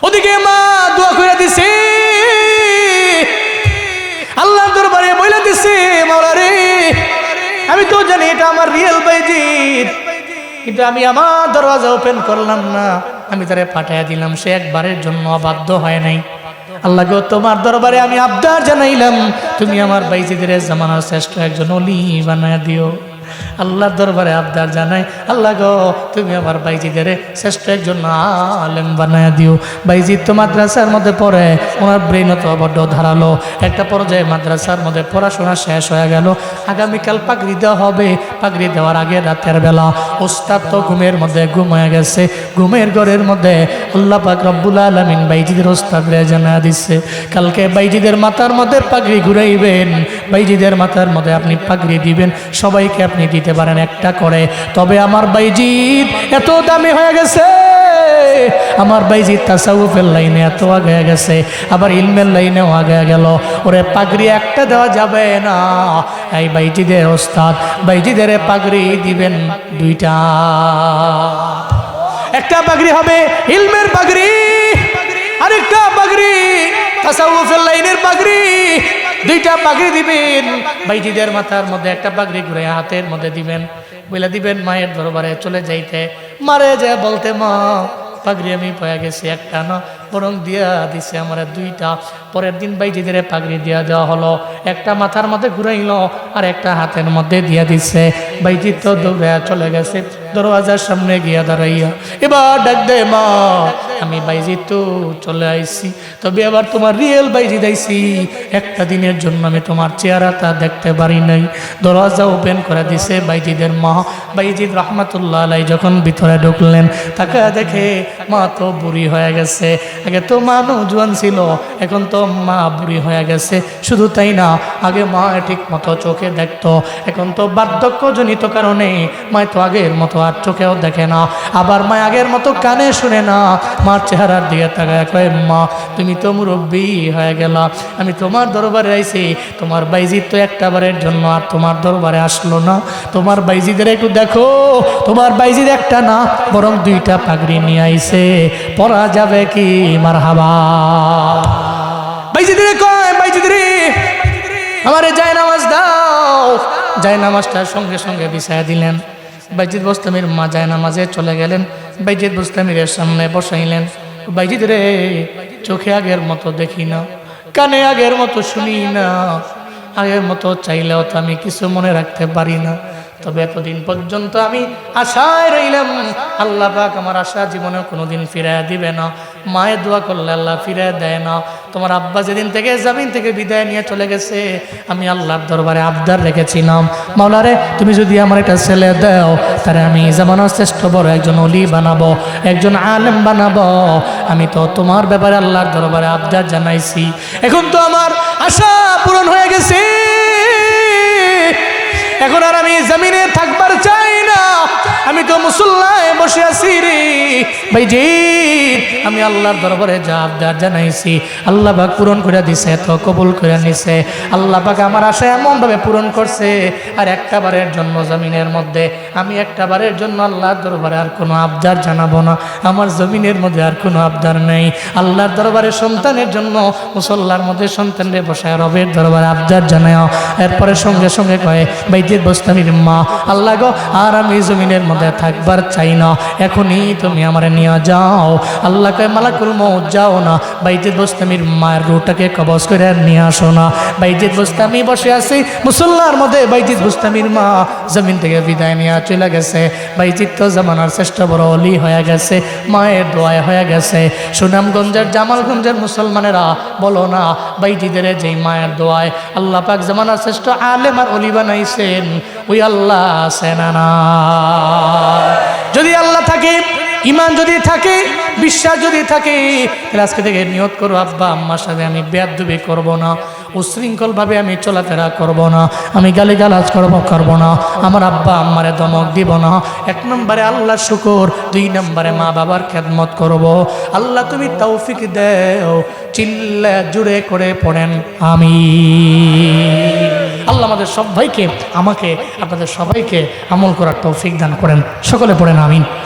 [SPEAKER 1] ওদিকে মা দোয়া করে দিছে, আল্লাহর দরবারে বইলা দিছে মাওলা রে, আমি তো জানি এটা আমার রিয়েল বাইজিদ, কিন্তু আমি আমার দরওয়াজা ওপেন করলাম না, আমি তারে পাঠাইয়া দিলাম, সে একবারের জন্য অবাধ্য হয় নাই। আল্লাহ গো তোমার দরবারে আমি আবদার জানাইলাম, তুমি আমার বাইজিদের জামানার শ্রেষ্ঠ একজন ওলি বানায় দিও। আল্লাহর দরবারে আবদার জানাই, আল্লাহ গো তুমি আমার বাইজিদের শ্রেষ্ঠ একজন আলেম বানায় দিও। বাইজিদ তো মাদ্রাসার মধ্যে পড়ে, ওনার ব্রেন তো বড্ড ধারালো। একটা পর্যায়ে মাদ্রাসার মধ্যে পড়াশোনা শেষ হয়ে গেল, আগামীকাল পাগড়ি দেওয়া হবে। পাগড়ি দেওয়ার আগে রাতের বেলা ওস্তাদ তো ঘুমের মধ্যে ঘুম হয়ে গেছে। ঘুমের ঘরের মধ্যে আল্লাহ পাক রব্বুল আলামিন বাইজিদের ওস্তাদরে জানা দিচ্ছে, কালকে বাইজিদের মাথার মধ্যে পাগড়ি ঘুরাইবেন, বাইজিদের মাথার মধ্যে আপনি পাগড়ি দিবেন, সবাইকে আপনি দিতে পারেন একটা করে। তবে আমার বাইজিদ এত দামি হয়ে গেছে, আমার বাইজিদ তাসাউফের লাইনে এত আগে গেছে, আবার ইলমের লাইনেও আগে গেল, ওরে পাগড়ি একটা দেওয়া যাবে না। এই বাইজিদের ওস্তাদ বাইজিদের পাগড়ি দিবেন দুইটা, একটা পাগড়ি হবে ইলমের পাগড়ি, আরেকটা পাগড়ি তাসাউফের লাইনের পাগড়ি। দুইটা পাগড়ি দিবেন, বাইজিদের মাথার মধ্যে একটা পাগড়ি ঘুরে হাতের মধ্যে দিবেন, বলে দিবেন মায়ের দরবারে চলে যাইতে। মারে যায় বলতে মা পাগড়ি আমি পাওয়া গেছি, একটা না বরং দিয়া দিছে আমার দুইটা। পরের দিন বাইজিদের পাগড়ি দিয়া দেওয়া হলো, একটা মাথার মধ্যে ঘুরাইল আর একটা হাতের মধ্যে দিয়া দিছে। বাইজি তো দৌড়ে চলে গেছে, দরওয়াজার সামনে গিয়া দাঁড়াইয়া এবার ডাক দে মা আমি বাইজি তো চলে আইছি, তবে এবার তোমার রিয়েল বাইজি আইছি, একটা দিনের জন্য আমি তোমার চেহারাটা দেখতে পারি নাই। দরওয়াজা ওপেন করে দিছে বাইজিদের মা। বাইজিদ রহমাতুল্লাহ আলাই যখন ভিতরে ঢুকলেন, তাকে দেখে মা তো বুড়ি হয়ে গেছে। আগে তো মা নৌজওয়ান ছিল, এখন তো মা বুড়ি হয়ে গেছে। শুধু তাই না, আগে মা ঠিক মতো চোখে দেখতো, এখন তো বার্ধক্যজনিত কারণে মা তো আগের মতো আর চোখেও দেখে না, আবার মা আগের মতো কানে শুনে না। মার চেহারার দিকে তাকায় কয় মা তুমি তো মুরব্বী হয়ে গেলা, আমি তোমার দরবারে আইছি, তোমার বাইজিদ তো একটা বারের জন্য আর তোমার দরবারে আসলো না, তোমার বাইজিদের একটু দেখো, তোমার বাইজিদ একটা না বরং দুইটা পাগড়ি নিয়ে আইছে, পরা যাবে কি মারহাবা। বাইজিদ রে কয় বাইজিদ রে আমারে যায় নামাজ দাও। যায় নামাজটার সঙ্গে সঙ্গে বিছায়া দিলেন। বাইজিদ বোস্তামির মা যায় নামাজে চলে গেলেন, বাইজিদ বোস্তামিরের সামনে বসাইলেন। বাইজিদ রে চোখে আগের মতো দেখি না, কানে আগের মতো শুনি না, আগের মতো চাইলেও তো আমি কিছু মনে রাখতে পারি না। তবে এতদিন পর্যন্ত আমি আশায় রইলাম, আল্লাহ পাক আমার আশা জীবনে কোনোদিন ফিরায় দিবে না। মায়ের দোয়া করলে আল্লাহ ফিরায় দেয় না। তোমার আব্বা যেদিন থেকে জমিন থেকে বিদায় নিয়ে চলে গেছে, আমি আল্লাহর দরবারে আবদার রেখেছিলাম, মাওলারে তুমি যদি আমার একটা ছেলে দাও, তাহলে আমি জামানার শ্রেষ্ঠ বড় একজন ওলি বানাবো, একজন আলেম বানাবো। আমি তো তোমার ব্যাপারে আল্লাহর দরবারে আবদার জানাইছি, এখন তো আমার আশা পূরণ হয়ে গেছে। এখন আর আমি জমিনে থাকবার চাই না, আমি তো মুসল্লায় বসে আছি রে ভাইজি। আমি আল্লাহর দরবারে যা আবদার জানাইছি আল্লাহ পাক পূরণ করে দিছে, তো কবুল করে নিছে। আল্লাহ পাক আমার আশা এমনভাবে পূরণ করছে, আর একটা বারের জন্য জমিনের মধ্যে আমি একটা বারের জন্য আল্লাহর দরবারে আর কোনো আবদার জানাবো না। আমার জমিনের মধ্যে আর কোনো আবদার নেই। আল্লাহর দরবারে সন্তানের জন্য মুসল্লার মধ্যে সন্তানরে বসায় রবের দরবারে আবদার জানায়। এরপরে সঙ্গে সঙ্গে কয়ে বাইজিদ বোস্তামির মা, আল্লাহ গো আর আমি জমিনের মধ্যে থাকবার চাই না, এখনই তুমি আমার নিয়ে যাও। আল্লাহ কয় মালাকুল মউত যাও না, বাইজিদ বোস্তামির মায়ের রুহটাকে কবজ করে নিয়ে আসো না। বাইজিদ বোস্তামি বসে আছে মুসল্লার মধ্যে, বাইজিদ বোস্তামির মা জমিন থেকে বিদায় নিয়ে চলে গেছে। বাইজিদ তো জামানার শ্রেষ্ঠ বড় অলি হয়ে গেছে, মায়ের দোয়ায় হয়ে গেছে। সুনামগঞ্জের জামালগঞ্জের মুসলমানেরা বলো না, বাইজিদের যেই মায়ের দোয়ায় আল্লাহ পাক জামানার শ্রেষ্ঠ আলেম আর অলি বানাইছেন, ওই আল্লাহ আছে না? যদি আল্লাহ থাকে, ইমান যদি থাকে, বিশ্বাস যদি থাকে, তাহলে আজকে থেকে নিয়ত করো আব্বা আম্মার সাথে আমি বেয়াদবি করব না, উশৃঙ্খলভাবে আমি চলাফেরা করব না, আমি গালিগালাজ করব না, আমার আব্বা আম্মারে ধমক দিব না। 1 নম্বরে আল্লাহ শুকর, 2 নম্বরে মা বাবার খেদমত করব। আল্লাহ তুমি তৌফিক দাও। চিল্লা জুড়ে করে পড়েন আমিন। আল্লাহ আমাদের সবাইকে, আমাকে, আপনাদের সবাইকে আমল করার তৌফিক দান করেন। সকলে পড়েন আমিন।